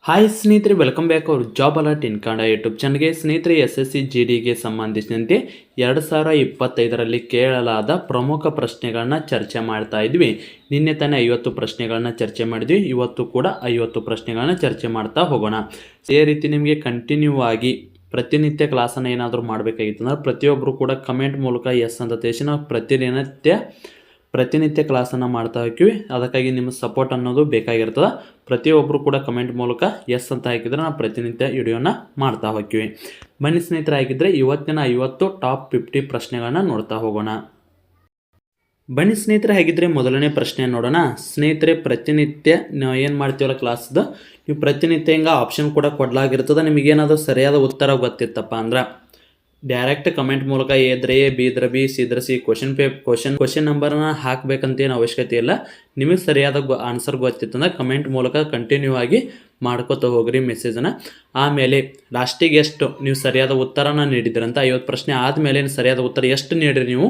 Hi ಸ್ನೇಹಿತರೆ, welcome back ಅವ್ರ job alert ಇನ್ Kannada YouTube ಚಾನಲ್ಗೆ. ಸ್ನೇಹಿತರೆ, SSC GDಗೆ ಸಂಬಂಧಿಸಿದಂತೆ 2025ರಲ್ಲಿ ಕೇಳಲಾದ ಪ್ರಮುಖ ಪ್ರಶ್ನೆಗಳನ್ನ ಚರ್ಚೆ ಮಾಡ್ತಾ ಇದ್ವಿ. ನಿನ್ನೆ ತಾನೇ 50 ಪ್ರಶ್ನೆಗಳನ್ನ ಚರ್ಚೆ ಮಾಡಿದ್ವಿ. ಇವತ್ತು ಕೂಡ 50 ಪ್ರಶ್ನೆಗಳನ್ನ ಚರ್ಚೆ ಮಾಡ್ತಾ ಹೋಗೋಣ. ಇದೇ ರೀತಿ ನಿಮಗೆ ಕಂಟಿನ್ಯೂ ಆಗಿ ಪ್ರತಿನಿತ್ಯ ಕ್ಲಾಸನ್ನು ಏನಾದರೂ ಮಾಡಬೇಕಾಗಿತ್ತು ಅಂದ್ರೆ ಪ್ರತಿಯೊಬ್ಬರು ಕೂಡ ಕಮೆಂಟ್ ಮೂಲಕ ಎಸ್ ಅಂತ ತಿಳಿಸಿ ನಾವು ಪ್ರತಿನಿತ್ಯ ಕ್ಲಾಸನ್ನು ಮಾಡ್ತಾ ಹೋಗ್ತೀವಿ. ಅದಕ್ಕಾಗಿ ನಿಮ್ಮ ಸಪೋರ್ಟ್ ಅನ್ನೋದು ಬೇಕಾಗಿರ್ತದೆ. ಪ್ರತಿಯೊಬ್ಬರು ಕೂಡ ಕಮೆಂಟ್ ಮೂಲಕ ಎಸ್ ಅಂತ ಹಾಕಿದರೆ ನಾವು ಪ್ರತಿನಿತ್ಯ ವಿಡಿಯೋನ ಮಾಡ್ತಾ ಹೋಗ್ತೀವಿ. ಬನ್ನಿ ಸ್ನೇಹಿತರೆ, ಆಗಿದ್ದರೆ ಇವತ್ತಿನ 50 ಟಾಪ್ 50 ಪ್ರಶ್ನೆಗಳನ್ನ ನೋಡ್ತಾ ಹೋಗೋಣ. ಬನ್ನಿ ಸ್ನೇಹಿತರೆ, ಹಾಗಿದ್ರೆ ಮೊದಲನೇ ಪ್ರಶ್ನೆ ನೋಡೋಣ. ಸ್ನೇಹಿತರೆ, ಪ್ರತಿನಿತ್ಯ ನಾವು ಏನು ಮಾಡ್ತೀವಲ್ಲ ಕ್ಲಾಸ್ದು, ನೀವು ಪ್ರತಿನಿತ್ಯ ಹಿಂಗೆ ಆಪ್ಷನ್ ಕೂಡ ಕೊಡಲಾಗಿರ್ತದೆ. ನಿಮಗೇನಾದರೂ ಸರಿಯಾದ ಉತ್ತರ ಗೊತ್ತಿತ್ತಪ್ಪ ಅಂದ್ರೆ ಡೈರೆಕ್ಟ್ ಕಮೆಂಟ್ ಮೂಲಕ ಎ ಇದ್ರೆ ಎ, ಬಿ ಇದ್ರೆ ಬಿ, ಸಿ ಇದ್ರೆ ಸಿ, ಕ್ವಶನ್ ನಂಬರ್ನ ಹಾಕಬೇಕಂತೇನು ಅವಶ್ಯಕತೆ ಇಲ್ಲ. ನಿಮಗೆ ಸರಿಯಾದ ಆನ್ಸರ್ ಗೊತ್ತಿತ್ತಂದ್ರೆ ಕಮೆಂಟ್ ಮೂಲಕ ಕಂಟಿನ್ಯೂ ಆಗಿ ಮಾಡ್ಕೋತ ಹೋಗ್ರಿ ಮೆಸೇಜನ್ನು. ಆಮೇಲೆ ಲಾಸ್ಟಿಗೆ ಎಷ್ಟು ನೀವು ಸರಿಯಾದ ಉತ್ತರನ ನೀಡಿದ್ರಂತ 50 ಪ್ರಶ್ನೆ ಆದಮೇಲೆ ಸರಿಯಾದ ಉತ್ತರ ಎಷ್ಟು ನೀಡಿರಿ ನೀವು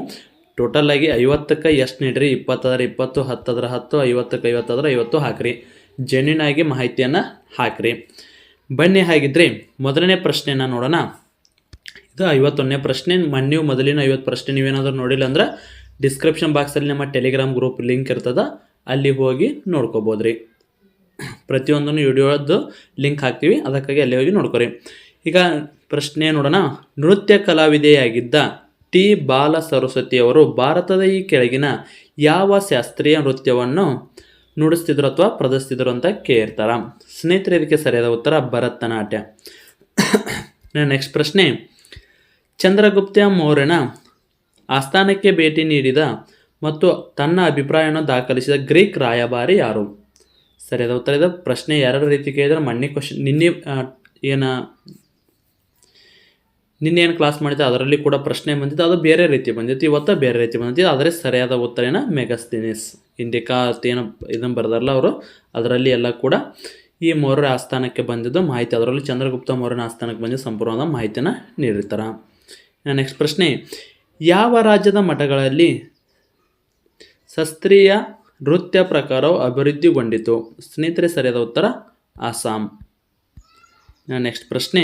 ಟೋಟಲ್ ಆಗಿ 50ಕ್ಕೆ ಎಷ್ಟು ನೀಡಿರಿ, 20 ಆದ್ರೆ 20, 10 ಆದ್ರೆ 10, 50ಕ್ಕೆ 50 ಆದ್ರೆ 50 ಹಾಕ್ರಿ. ಜೆನ್ಯೂನ್ ಆಗಿ ಮಾಹಿತಿಯನ್ನು ಹಾಕ್ರಿ. ಬನ್ನಿ, ಹಾಗಿದ್ರೆ ಮೊದಲನೇ ಪ್ರಶ್ನೆನ ನೋಡೋಣ. ಇದು 51ನೇ ಪ್ರಶ್ನೆ. ನೀವು ಮೊದಲಿನ 50 ಪ್ರಶ್ನೆ ನೀವೇನಾದರೂ ನೋಡಿಲ್ಲ ಅಂದ್ರೆ ಡಿಸ್ಕ್ರಿಪ್ಷನ್ ಬಾಕ್ಸಲ್ಲಿ ನಮ್ಮ ಟೆಲಿಗ್ರಾಮ್ ಗ್ರೂಪ್ ಲಿಂಕ್ ಇರ್ತದೆ, ಅಲ್ಲಿ ಹೋಗಿ ನೋಡ್ಕೋಬೋದ್ರಿ. ಪ್ರತಿಯೊಂದನ್ನು ವಿಡಿಯೋದು ಲಿಂಕ್ ಹಾಕ್ತೀವಿ, ಅದಕ್ಕಾಗಿ ಅಲ್ಲಿ ಹೋಗಿ ನೋಡ್ಕೊರಿ. ಈಗ ಪ್ರಶ್ನೆ ನೋಡೋಣ. ನೃತ್ಯ ಕಲಾವಿದೆಯಾಗಿದ್ದ ಟಿ ಬಾಲ ಸರಸ್ವತಿಯವರು ಭಾರತದ ಈ ಕೆಳಗಿನ ಯಾವ ಶಾಸ್ತ್ರೀಯ ನೃತ್ಯವನ್ನು ನುಡಿಸ್ತಿದ್ರು ಅಥವಾ ಪ್ರದರ್ಶಿಸಿದ್ರು ಅಂತ ಕೇಳ್ತಾರ. ಸ್ನೇಹಿತರೆ, ಇದಕ್ಕೆ ಸರಿಯಾದ ಉತ್ತರ ಭರತನಾಟ್ಯ. ನೆಕ್ಸ್ಟ್ ಪ್ರಶ್ನೆ. ಚಂದ್ರಗುಪ್ತ ಮೌರ್ಯನ ಆಸ್ಥಾನಕ್ಕೆ ಭೇಟಿ ನೀಡಿದ ಮತ್ತು ತನ್ನ ಅಭಿಪ್ರಾಯವನ್ನು ದಾಖಲಿಸಿದ ಗ್ರೀಕ್ ರಾಯಭಾರಿ ಯಾರು? ಸರಿಯಾದ ಉತ್ತರ ಇದೆ. ಪ್ರಶ್ನೆ ಎರಡು ರೀತಿ ಕೇಳಿದ್ರೆ ನಿನ್ನೆ ಏನು ಕ್ಲಾಸ್ ಮಾಡಿದ್ದೆ ಅದರಲ್ಲಿ ಕೂಡ ಪ್ರಶ್ನೆ ಬಂದಿತ್ತು, ಅದು ಬೇರೆ ರೀತಿ ಬಂದಿತ್ತು. ಇವತ್ತು ಬೇರೆ ರೀತಿ ಬಂದಿತ್ತು. ಆದರೆ ಸರಿಯಾದ ಉತ್ತರನ ಮೆಗಸ್ತೀನಿಸ್ ಇಂಡಿಕಾ ಏನು ಇದನ್ನು ಬರ್ದಾರಲ್ಲ ಅವರು, ಅದರಲ್ಲಿ ಎಲ್ಲ ಕೂಡ ಈ ಮೌರ್ಯರ ಆಸ್ಥಾನಕ್ಕೆ ಬಂದಿದ್ದು ಮಾಹಿತಿ, ಅದರಲ್ಲಿ ಚಂದ್ರಗುಪ್ತ ಮೌರ್ಯನ ಆಸ್ಥಾನಕ್ಕೆ ಬಂದಿದ್ದು ಸಂಪೂರ್ಣವಾದ ಮಾಹಿತಿಯನ್ನು ನೀಡಿರ್ತಾರೆ. ನೆಕ್ಸ್ಟ್ ಪ್ರಶ್ನೆ. ಯಾವ ರಾಜ್ಯದ ಮಠಗಳಲ್ಲಿ ಶಾಸ್ತ್ರೀಯ ನೃತ್ಯ ಪ್ರಕಾರವು ಅಭಿವೃದ್ಧಿಗೊಂಡಿತು? ಸ್ನೇಹಿತರೆ, ಸರಿಯಾದ ಉತ್ತರ ಅಸ್ಸಾಂ. ನೆಕ್ಸ್ಟ್ ಪ್ರಶ್ನೆ.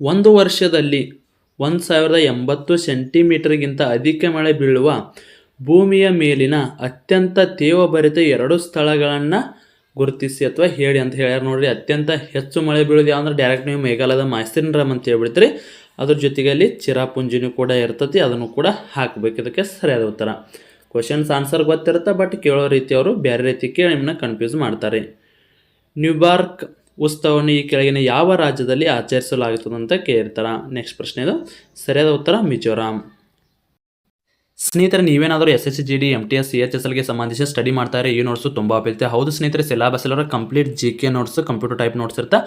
ಒಂದು ವರ್ಷದಲ್ಲಿ 1080 ಸೆಂಟಿಮೀಟರ್ಗಿಂತ ಅಧಿಕ ಮಳೆ ಬೀಳುವ ಭೂಮಿಯ ಮೇಲಿನ ಅತ್ಯಂತ ತೇವಭರಿತ 2 ಸ್ಥಳಗಳನ್ನು ಗುರುತಿಸಿ ಅಥವಾ ಹೇಳಿ ಅಂತ ಹೇಳ್ಯಾರ ನೋಡ್ರಿ. ಅತ್ಯಂತ ಹೆಚ್ಚು ಮಳೆ ಬೀಳೋದು ಯಾವಂದ್ರೆ ಡೈರೆಕ್ಟ್ ನೀವು ಮೇಘಾಲಯದ ಮಾಸಿನ್ ರಾಮ್ ಅಂತ ಹೇಳ್ಬಿಡ್ತೀರಿ. ಅದ್ರ ಜೊತೆಗೆ ಅಲ್ಲಿ ಚಿರಾಪುಂಜಿನೂ ಕೂಡ ಇರ್ತತಿ, ಅದನ್ನು ಕೂಡ ಹಾಕಬೇಕು. ಇದಕ್ಕೆ ಸರಿಯಾದ ಉತ್ತರ. ಕ್ವಶನ್ಸ್ ಆನ್ಸರ್ ಗೊತ್ತಿರುತ್ತೆ, ಬಟ್ ಕೇಳೋ ರೀತಿ ಅವರು ಬೇರೆ ರೀತಿ ಕೇಳಿ ನಿಮ್ಮನ್ನ ಕನ್ಫ್ಯೂಸ್ ಮಾಡ್ತಾರೆ. ನ್ಯೂಬಾರ್ಕ್ ಉತ್ಸವವನ್ನು ಈ ಕೆಳಗಿನ ಯಾವ ರಾಜ್ಯದಲ್ಲಿ ಆಚರಿಸಲಾಗುತ್ತದೆ ಅಂತ ಕೇಳ್ತಾರೆ. ನೆಕ್ಸ್ಟ್ ಪ್ರಶ್ನೆ. ಇದು ಸರಿಯಾದ ಉತ್ತರ ಮಿಜೋರಾಂ. ಸ್ನೇಹಿತರೆ, ನೀವೇನಾದರೂ SSC GD MTS CHSLಗೆ ಸಂಬಂಧಿಸಿ ಸ್ಟಡಿ ಮಾಡ್ತಾರೆ, ಈ ನೋಟ್ಸು ತುಂಬ ಉಪಯುಕ್ತ. ಹೌದು ಸ್ನೇಹಿತರೆ, ಸಿಲೆಬಸ್ ಎಲ್ಲರ complete GK notes, computer type notes ಇರ್ತಾ,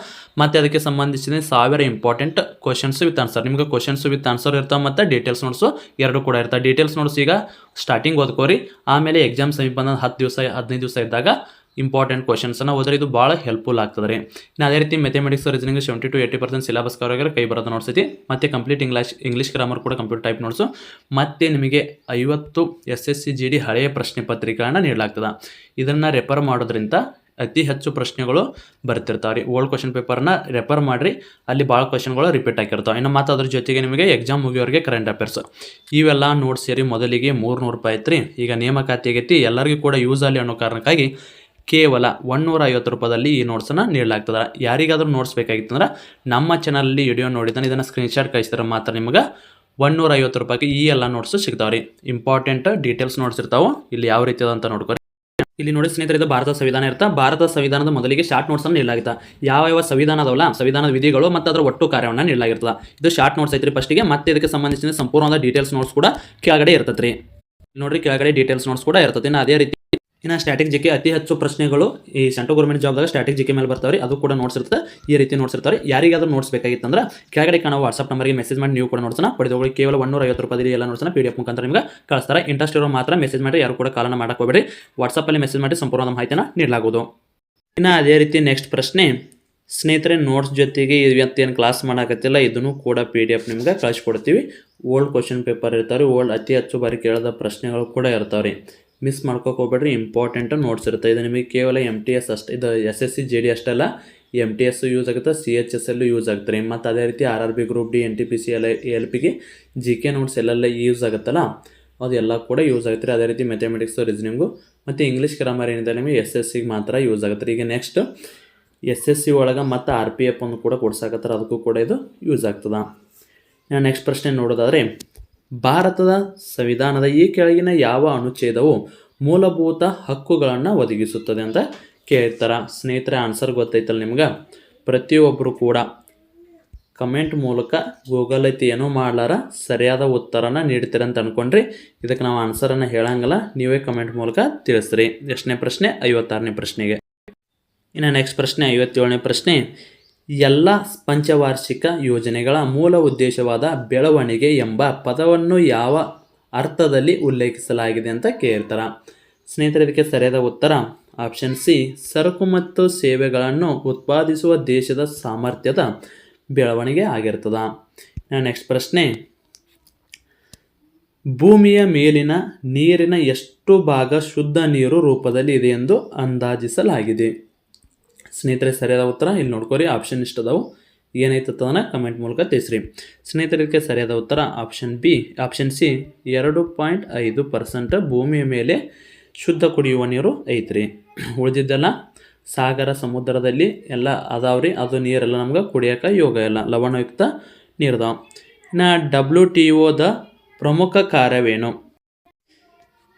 ಮತ್ತು ಅದಕ್ಕೆ ಸಂಬಂಧಿಸಿದ 1000 ಇಂಪಾರ್ಟೆಂಟ್ ಕ್ವಶನ್ಸ್ ವಿತ್ ಆನ್ಸರ್. ನಿಮಗೆ ಕ್ವಶನ್ಸ್ ವಿತ್ ಆನ್ಸರ್ ಇರ್ತಾವೆ ಮತ್ತು ಡೀಟೇಲ್ಸ್ ನೋಟ್ಸು ಎರಡು ಕೂಡ ಇರ್ತಾವೆ. ಡೀಟೇಲ್ಸ್ ನೋಟ್ಸ್ ಈಗ ಸ್ಟಾರ್ಟಿಂಗ್ ಓದ್ಕೋರಿ, ಆಮೇಲೆ ಎಕ್ಸಾಮ್ ಸಮೀಪ ಬಂದ 10 ದಿವಸ 15 ದಿವಸ ಇದ್ದಾಗ ಇಂಪಾರ್ಟೆಂಟ್ ಕ್ವಶನ್ಸನ್ನು ಓದಿದ್ರೆ ಇದು ಭಾಳ ಹೆಲ್ಪ್ಫುಲ್ ಆಗ್ತದೆ ರೀ. ಇನ್ನು ಅದೇ ರೀತಿ mathematics reasoning 70 to 80% syllabus cover ಕೈ ಬರೋದು ನೋಟ್ಸ್ ಐತಿ. ಮತ್ತು ಕಂಪ್ಲೀಟ್ ಇಂಗ್ಲೀಷ್ ಗ್ರಾಮರ್ ಕೂಡ ಕಂಪ್ಯೂಟರ್ ಟೈಪ್ ನೋಟ್ಸು. ಮತ್ತು ನಿಮಗೆ 50 SSC GD ಹಳೆಯ ಪ್ರಶ್ನೆ ಪತ್ರಿಕೆಗಳನ್ನ ನೀಡಲಾಗ್ತದೆ. ಇದನ್ನು ರೆಫರ್ ಮಾಡೋದ್ರಿಂದ ಅತಿ ಹೆಚ್ಚು ಪ್ರಶ್ನೆಗಳು ಬರ್ತಿರ್ತಾವೆ ರೀ. ಓಲ್ಡ್ ಕ್ವಶನ್ ಪೇಪರ್ನ ರೆಫರ್ ಮಾಡಿರಿ, ಅಲ್ಲಿ ಭಾಳ ಕ್ವಶನ್ಗಳು ರಿಪೀಟ್ ಆಗಿರ್ತಾವೆ. ಇನ್ನು ಮತ್ತು ಅದ್ರ ಜೊತೆಗೆ ನಿಮಗೆ ಎಕ್ಸಾಮ್ ಮುಗಿಯೋರಿಗೆ ಕರೆಂಟ್ ಅಫೇರ್ಸ್ ಇವೆಲ್ಲ ನೋಟ್ಸ್ ಸೇರಿ ಮೊದಲಿಗೆ 300 ರೂಪಾಯಿ ಐತ್ರಿ. ಈಗ ನೇಮಕಾತಿ ಆಗೈತಿ, ಎಲ್ಲರಿಗೂ ಕೂಡ ಯೂಸ್ ಆಗಲಿ ಅನ್ನೋ ಕಾರಣಕ್ಕಾಗಿ ಕೇವಲ 150 ರೂಪಾಯಿದಲ್ಲಿ ಈ ನೋಟ್ಸನ್ನು ನೀಡಲಾಗ್ತದೆ. ಯಾರಿಗಾದ್ರೂ ನೋಟ್ಸ್ ಬೇಕಾಗಿತ್ತಂದ್ರೆ ನಮ್ಮ ಚಾನಲಲ್ಲಿ ವಿಡಿಯೋ ನೋಡಿದ್ದಾನೆ ಇದನ್ನು ಸ್ಕ್ರೀನ್ಶಾಟ್ ಕಳಿಸಿದ್ರೆ ಮಾತ್ರ ನಿಮಗೆ 150 ರೂಪಾಯಿಗೆ ಈ ಎಲ್ಲ ನೋಟ್ಸು ಸಿಗ್ತಾವೆ ರೀ. ಇಂಪಾರ್ಟೆಂಟ್ ಡೀಟೇಲ್ಸ್ ನೋಟ್ಸ್ ಇರ್ತಾವೆ. ಇಲ್ಲಿ ಯಾವ ರೀತಿ ಅದ ಅಂತ ನೋಡ್ಕೊರಿ. ಇಲ್ಲಿ ನೋಡಿ ಸ್ನೇಹಿತರೆ, ಇದು ಭಾರತ ಸಂವಿಧಾನ ಇರ್ತಾ. ಭಾರತ ಸಂವಿಧಾನದ ಮೊದಲಿಗೆ ಶಾರ್ಟ್ ನೋಟ್ಸನ್ನು ನೀಡಲಾಗಿತ್ತು. ಯಾವ ಸಂವಿಧಾನ ಅದಾವಲ್ಲ, ಸಂವಿಧಾನದ ವಿಧಿಗಳು ಮತ್ತು ಅದರ ಒಟ್ಟು ಕಾರ್ಯವನ್ನು ನೀಡಲಾಗಿರ್ತದೆ. ಇದು ಶಾರ್ಟ್ ನೋಟ್ಸ್ ಐತ್ರಿ ಫಸ್ಟಿಗೆ. ಮತ್ತೆ ಇದಕ್ಕೆ ಸಂಬಂಧಿಸಿದ ಸಂಪೂರ್ಣವಾದ ಡೀಟೇಲ್ಸ್ ನೋಟ್ಸ್ ಕೂಡ ಕೆಳಗಡೆ ಇರ್ತದೆ ರೀ. ನೋಡ್ರಿ, ಕೆಳಗಡೆ ಡೀಟೇಲ್ಸ್ ನೋಟ್ಸ್ ಕೂಡ ಇರ್ತದೆ. ಅದೇ ರೀತಿ ಇನ್ನು ಸ್ಟ್ಯಾಟಿಕ್ GK ಅತಿ ಹೆಚ್ಚು ಪ್ರಶ್ನೆಗಳು ಈ ಸೆಂಟ್ರಲ್ ಗೌರ್ಮೆಂಟ್ ಜಾಬ್ದಾಗ ಸ್ಟ್ಯಾಟಿಕ್ GK ಮೇಲೆ ಬರ್ತಾವೆ ರೀ. ಅದು ಕೂಡ ನೋಟ್ಸ್ ಇರ್ತದೆ. ಈ ರೀತಿ ನೋಟ್ಸ್ ಇರ್ತಾರೆ. ಯಾರಿಗಾದ್ರೂ ನೋಟ್ಸ್ ಬೇಕಾಗಿತ್ತಂದ್ರೆ ಕೆಳಗಡೆ ಕಾಣೋ ವಾಟ್ಸಪ್ ನಂಬರ್ಗೆ ಮೆಸೇಜ್ ಮಾಡಿ ನೀವು ಕೂಡ ನೋಟ್ಸನ್ನ ಪಡೆದುಕೊಳ್ಳಿ. ಕೇವಲ 150 ರೂಪಾಯಿದಲ್ಲಿ ಎಲ್ಲ ನೋಟ್ಸನ್ನ PDF ಮುಖಾಂತರ ನಿಮಗೆ ಕಳಿಸ್ತಾರೆ. ಇಂಟ್ರೆಸ್ಟ್ ಇರೋ ಮಾತ್ರ ಮೆಸೇಜ್ ಮಾಡಿ, ಯಾರು ಕೂಡ ಕಾಲನ್ನು ಮಾಡಕ್ಕೆ ಹೋಗಬೇಡಿ. ವಾಟ್ಸಪ್ಪಲ್ಲಿ ಮೆಸೇಜ್ ಮಾಡಿ ಸಂಪೂರ್ಣವಾದ ಮಾಹಿತಿಯನ್ನು ನೀಡಲಾಗುವುದು. ಇನ್ನು ಅದೇ ರೀತಿ ನೆಕ್ಸ್ಟ್ ಪ್ರಶ್ನೆ. ಸ್ನೇಹಿತರೆ, ನೋಟ್ಸ್ ಜೊತೆಗೆ ಇವತ್ತೇನು ಕ್ಲಾಸ್ ಮಾಡೋಕತ್ತಿಲ್ಲ ಇದನ್ನು ಕೂಡ PDF ನಿಮ್ಗೆ ಕಳಿಸ್ಕೊಡ್ತೀವಿ. ಓಲ್ಡ್ ಕ್ವಶನ್ ಪೇಪರ್ ಇರ್ತಾರೆ, ಓಲ್ಡ್ ಅತಿ ಹೆಚ್ಚು ಬಾರಿ ಕೇಳದ ಪ್ರಶ್ನೆಗಳು ಕೂಡ ಇರ್ತಾವೆ ರೀ. ಮಿಸ್ ಮಾಡ್ಕೋಕೆ ಹೋಗ್ಬೇಡ್ರಿ, ಇಂಪಾರ್ಟೆಂಟ್ ನೋಟ್ಸ್ ಇರುತ್ತೆ. ಇದು ನಿಮಗೆ ಕೇವಲ MTS ಅಷ್ಟೇ, ಇದು SSC JD ಅಷ್ಟಲ್ಲ, MTS ಯೂಸ್ ಆಗುತ್ತೆ, CHSL ಯೂಸ್ ಆಗುತ್ತೆ ರೀ. ಮತ್ತು ಅದೇ ರೀತಿ RRB group D NTPC LPಗೆ GK notes ಎಲ್ಲೆಲ್ಲ ಯೂಸ್ ಆಗುತ್ತಲ್ಲ ಅದೆಲ್ಲ ಕೂಡ ಯೂಸ್ ಆಗುತ್ತೆ ರೀ. ಅದೇ ರೀತಿ ಮ್ಯಾಥಮೆಟಿಕ್ಸು, ರೀಸನಿಂಗು ಮತ್ತು ಇಂಗ್ಲೀಷ್ ಗ್ರಾಮರ್ ಏನಿದೆ ನಿಮಗೆ SSCಗೆ ಮಾತ್ರ ಯೂಸ್ ಆಗುತ್ತೆ ರೀ. ಈಗ ನೆಕ್ಸ್ಟ್ SSC ಒಳಗೆ ಮತ್ತು RPF ಅನ್ನು ಕೂಡ ಕೊಡ್ಸಾಕತ್ತಾರೆ, ಅದಕ್ಕೂ ಕೂಡ ಇದು ಯೂಸ್ ಆಗ್ತದೆ. ನೆಕ್ಸ್ಟ್ ಪ್ರಶ್ನೆ ನೋಡೋದಾದರೆ, ಭಾರತದ ಸಂವಿಧಾನದ ಈ ಕೆಳಗಿನ ಯಾವ ಅನುಚ್ಛೇದವು ಮೂಲಭೂತ ಹಕ್ಕುಗಳನ್ನು ಒದಗಿಸುತ್ತದೆ ಅಂತ ಕೇಳ್ತಾರೆ. ಸ್ನೇಹಿತರೆ, ಆನ್ಸರ್ ಗೊತ್ತೈತಲ್ಲ ನಿಮ್ಗೆ. ಪ್ರತಿಯೊಬ್ಬರು ಕೂಡ ಕಮೆಂಟ್ ಮೂಲಕ ಗೂಗಲ್ ಐತಿ ಏನೂ ಮಾಡಲಾರ ಸರಿಯಾದ ಉತ್ತರನ ನೀಡ್ತೀರ ಅಂತ ಅಂದ್ಕೊಂಡ್ರಿ. ಇದಕ್ಕೆ ನಾವು ಆನ್ಸರನ್ನು ಹೇಳಂಗಿಲ್ಲ, ನೀವೇ ಕಮೆಂಟ್ ಮೂಲಕ ತಿಳಿಸ್ರಿ. ಎಷ್ಟನೇ ಪ್ರಶ್ನೆ? 56ನೇ ಪ್ರಶ್ನೆಗೆ. ಇನ್ನು ನೆಕ್ಸ್ಟ್ ಪ್ರಶ್ನೆ 57ನೇ ಪ್ರಶ್ನೆ. ಎಲ್ಲ ಪಂಚವಾರ್ಷಿಕ ಯೋಜನೆಗಳ ಮೂಲ ಉದ್ದೇಶವಾದ ಬೆಳವಣಿಗೆ ಎಂಬ ಪದವನ್ನು ಯಾವ ಅರ್ಥದಲ್ಲಿ ಉಲ್ಲೇಖಿಸಲಾಗಿದೆ ಅಂತ ಕೇಳ್ತಾರೆ. ಸ್ನೇಹಿತರೆ, ಇದಕ್ಕೆ ಸರಿಯಾದ ಉತ್ತರ ಆಪ್ಷನ್ ಸಿ, ಸರಕು ಮತ್ತು ಸೇವೆಗಳನ್ನು ಉತ್ಪಾದಿಸುವ ದೇಶದ ಸಾಮರ್ಥ್ಯದ ಬೆಳವಣಿಗೆ ಆಗಿರ್ತದೆ. ನೆಕ್ಸ್ಟ್ ಪ್ರಶ್ನೆ, ಭೂಮಿಯ ಮೇಲಿನ ನೀರಿನ ಎಷ್ಟು ಭಾಗ ಶುದ್ಧ ನೀರು ರೂಪದಲ್ಲಿ ಇದೆ ಎಂದು ಅಂದಾಜಿಸಲಾಗಿದೆ? ಸ್ನೇಹಿತರೆ, ಸರಿಯಾದ ಉತ್ತರ ಇಲ್ಲಿ ನೋಡ್ಕೋರಿ, ಆಪ್ಷನ್ ಇಷ್ಟು ಅದಾವು, ಏನೈತದನ್ನ ಕಮೆಂಟ್ ಮೂಲಕ ತಿಳಿಸ್ರಿ. ಸ್ನೇಹಿತರೆ, ಇದಕ್ಕೆ ಸರಿಯಾದ ಉತ್ತರ ಆಪ್ಷನ್ ಸಿ 2.5% ಭೂಮಿಯ ಮೇಲೆ ಶುದ್ಧ ಕುಡಿಯುವ ನೀರು ಐತ್ರಿ. ಉಳಿದಿದ್ದೆಲ್ಲ ಸಾಗರ ಸಮುದ್ರದಲ್ಲಿ ಎಲ್ಲ ಅದಾವ್ರಿ, ಅದು ನೀರೆಲ್ಲ ನಮ್ಗೆ ಕುಡಿಯೋಕೆ ಯೋಗ ಇಲ್ಲ, ಲವಣಯುಕ್ತ ನೀರ್ದಾವ. ಇನ್ನು WTOದ ಪ್ರಮುಖ ಕಾರ್ಯವೇನು?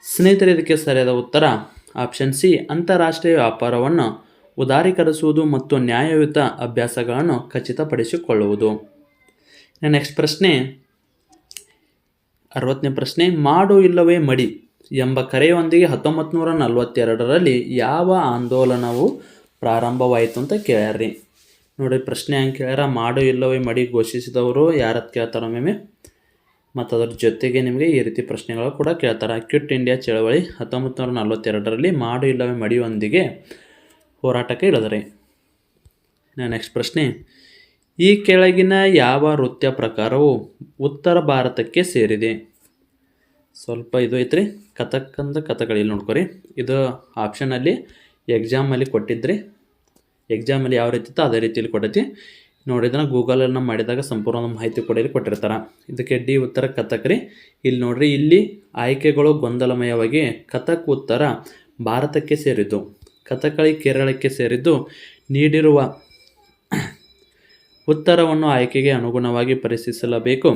ಸ್ನೇಹಿತರೆ, ಇದಕ್ಕೆ ಸರಿಯಾದ ಉತ್ತರ ಆಪ್ಷನ್ ಸಿ, ಅಂತಾರಾಷ್ಟ್ರೀಯ ವ್ಯಾಪಾರವನ್ನು ಉದಾರೀಕರಿಸುವುದು ಮತ್ತು ನ್ಯಾಯಯುತ ಅಭ್ಯಾಸಗಳನ್ನು ಖಚಿತಪಡಿಸಿಕೊಳ್ಳುವುದು. ನೆಕ್ಸ್ಟ್ ಪ್ರಶ್ನೆ 60ನೇ ಪ್ರಶ್ನೆ. ಮಾಡು ಇಲ್ಲವೇ ಮಡಿ ಎಂಬ ಕರೆಯೊಂದಿಗೆ 1942ರಲ್ಲಿ ಯಾವ ಆಂದೋಲನವು ಪ್ರಾರಂಭವಾಯಿತು ಅಂತ ಕೇಳ್ಯಾರ್ರಿ. ನೋಡಿ, ಪ್ರಶ್ನೆ ಹೆಂಗೆ ಕೇಳ್ಯಾರ, ಮಾಡು ಇಲ್ಲವೇ ಮಡಿ ಘೋಷಿಸಿದವರು ಯಾರತ್ತು ಕೇಳ್ತಾರ ಒಮ್ಮೆ, ಮತ್ತು ಅದರ ಜೊತೆಗೆ ನಿಮಗೆ ಈ ರೀತಿ ಪ್ರಶ್ನೆಗಳು ಕೂಡ ಕೇಳ್ತಾರೆ. ಕ್ವಿಟ್ ಇಂಡಿಯಾ ಚಳವಳಿ 1942ರಲ್ಲಿ ಮಾಡು ಇಲ್ಲವೇ ಮಡಿಯೊಂದಿಗೆ ಹೋರಾಟಕ್ಕೆ ಇಳಿದರೆ. ನೆಕ್ಸ್ಟ್ ಪ್ರಶ್ನೆ, ಈ ಕೆಳಗಿನ ಯಾವ ನೃತ್ಯ ಪ್ರಕಾರವು ಉತ್ತರ ಭಾರತಕ್ಕೆ ಸೇರಿದೆ? ಸ್ವಲ್ಪ ಇದು ಐತ್ರಿ, ಕಥಕ್ ಅಂತ ಕಥಕಳಿ ನೋಡ್ಕೊರಿ. ಇದು ಆಪ್ಷನಲ್ಲಿ ಎಕ್ಸಾಮಲ್ಲಿ ಕೊಟ್ಟಿದ್ರಿ, ಎಕ್ಸಾಮಲ್ಲಿ ಯಾವ ರೀತಿ ಇತ್ತು ಅದೇ ರೀತಿಯಲ್ಲಿ ಕೊಟ್ಟೈತಿ ನೋಡಿ. ಇದನ್ನು ಗೂಗಲನ್ನು ಮಾಡಿದಾಗ ಸಂಪೂರ್ಣ ಮಾಹಿತಿ ಕೊಟ್ಟಿರ್ತಾರೆ. ಇದಕ್ಕೆ ಡಿ ಉತ್ತರ ಕಥಕ್ ರೀ. ಇಲ್ಲಿ ನೋಡ್ರಿ, ಇಲ್ಲಿ ಆಯ್ಕೆಗಳು ಗೊಂದಲಮಯವಾಗಿ ಕಥಕ್ ಉತ್ತರ ಭಾರತಕ್ಕೆ ಸೇರಿದ್ದು, ಕಥಕಳಿ ಕೇರಳಕ್ಕೆ ಸೇರಿದ್ದು. ನೀಡಿರುವ ಉತ್ತರವನ್ನು ಆಯ್ಕೆಗೆ ಅನುಗುಣವಾಗಿ ಪರಿಶೀಲಿಸಬೇಕು.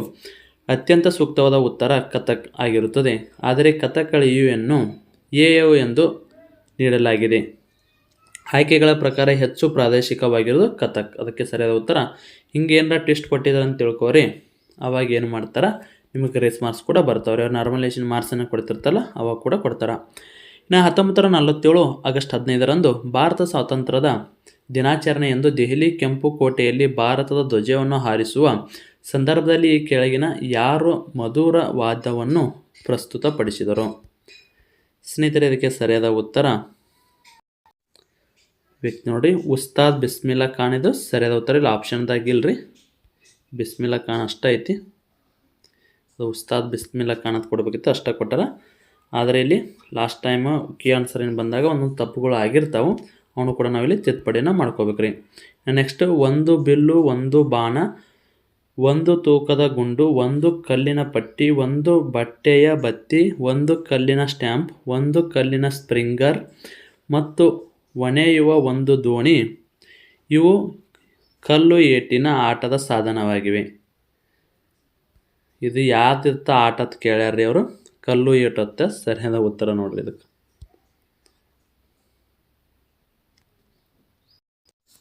ಅತ್ಯಂತ ಸೂಕ್ತವಾದ ಉತ್ತರ ಕಥಕ್ ಆಗಿರುತ್ತದೆ, ಆದರೆ ಕಥಕಳಿಯನ್ನು ಎಯು ಎಂದು ನೀಡಲಾಗಿದೆ. ಆಯ್ಕೆಗಳ ಪ್ರಕಾರ ಹೆಚ್ಚು ಪ್ರಾದೇಶಿಕವಾಗಿರೋದು ಕಥಕ್, ಅದಕ್ಕೆ ಸರಿಯಾದ ಉತ್ತರ. ಹಿಂಗೇನಾರ ಟೆಸ್ಟ್ ಕೊಟ್ಟಿದ್ದಾರೆ ಅಂತ ತಿಳ್ಕೊರಿ, ಅವಾಗ ಏನು ಮಾಡ್ತಾರೆ, ನಿಮಗೆ ಗ್ರೇಸ್ ಮಾರ್ಕ್ಸ್ ಕೂಡ ಬರ್ತಾವ್ರಿ. ಅವ್ರು ನಾರ್ಮಲೈಸೇಷನ್ ಮಾರ್ಕ್ಸನ್ನು ಕೊಡ್ತಿರ್ತಲ್ಲ ಅವಾಗ ಕೂಡ ಕೊಡ್ತಾರೆ. ಇನ್ನು 1947 ಆಗಸ್ಟ್ 15ರಂದು ಭಾರತ ಸ್ವಾತಂತ್ರ್ಯದ ದಿನಾಚರಣೆ ಎಂದು ದೆಹಲಿ ಕೆಂಪು ಕೋಟೆಯಲ್ಲಿ ಭಾರತದ ಧ್ವಜವನ್ನು ಹಾರಿಸುವ ಸಂದರ್ಭದಲ್ಲಿ ಈ ಕೆಳಗಿನ ಯಾರು ಮಧುರ ವಾದ್ಯವನ್ನು ಪ್ರಸ್ತುತಪಡಿಸಿದರು? ಸ್ನೇಹಿತರೆ, ಇದಕ್ಕೆ ಸರಿಯಾದ ಉತ್ತರ ನೋಡಿ, ಉಸ್ತಾದ್ ಬಿಸ್ಮಿಲ್ಲಾ ಖಾನ್. ಇದು ಸರಿಯಾದ ಉತ್ತರ. ಇಲ್ಲ ಆಪ್ಷನ್ದಾಗಿಲ್ರಿ, ಬಿಸ್ಮಿಲ್ಲಾ ಖಾನ್ ಅಷ್ಟೇ ಐತಿ, ಅದು ಉಸ್ತಾದ್ ಬಿಸ್ಮಿಲ್ಲಾ ಖಾನ್ ಅಂತ ಕೊಡಬೇಕಿತ್ತು, ಅಷ್ಟೇ ಕೊಟ್ಟಾರ. ಆದರೆ ಇಲ್ಲಿ ಲಾಸ್ಟ್ ಟೈಮು ಕೀ ಆನ್ಸರ್ ಏನು ಬಂದಾಗ ಒಂದೊಂದು ತಪ್ಪುಗಳು ಆಗಿರ್ತಾವೆ, ಅವನು ಕೂಡ ನಾವಿಲ್ಲಿ ತಿದ್ದುಪಡಿನ ಮಾಡ್ಕೋಬೇಕ್ರಿ. ನೆಕ್ಸ್ಟ್, ಒಂದು ಬಿಲ್ಲು, ಒಂದು ಬಾಣ, ಒಂದು ತೂಕದ ಗುಂಡು, ಒಂದು ಕಲ್ಲಿನ ಪಟ್ಟಿ, ಒಂದು ಬಟ್ಟೆಯ ಬತ್ತಿ, ಒಂದು ಕಲ್ಲಿನ ಸ್ಟ್ಯಾಂಪ್, ಒಂದು ಕಲ್ಲಿನ ಸ್ಪ್ರಿಂಗರ್ ಮತ್ತು ಒಣೆಯುವ ಒಂದು ದೋಣಿ ಇವು ಕಲ್ಲು ಏಟಿನ ಆಟದ ಸಾಧನವಾಗಿವೆ. ಇದು ಯಾವ್ದಿರ್ತ ಆಟ ಅಂತ ಕೇಳ್ಯಾರ್ರಿ ಅವರು, ಕಲ್ಲು ಏಟತ್ತ ಸರಿಯಾದ ಉತ್ತರ ನೋಡ್ರಿ. ಇದಕ್ಕೆ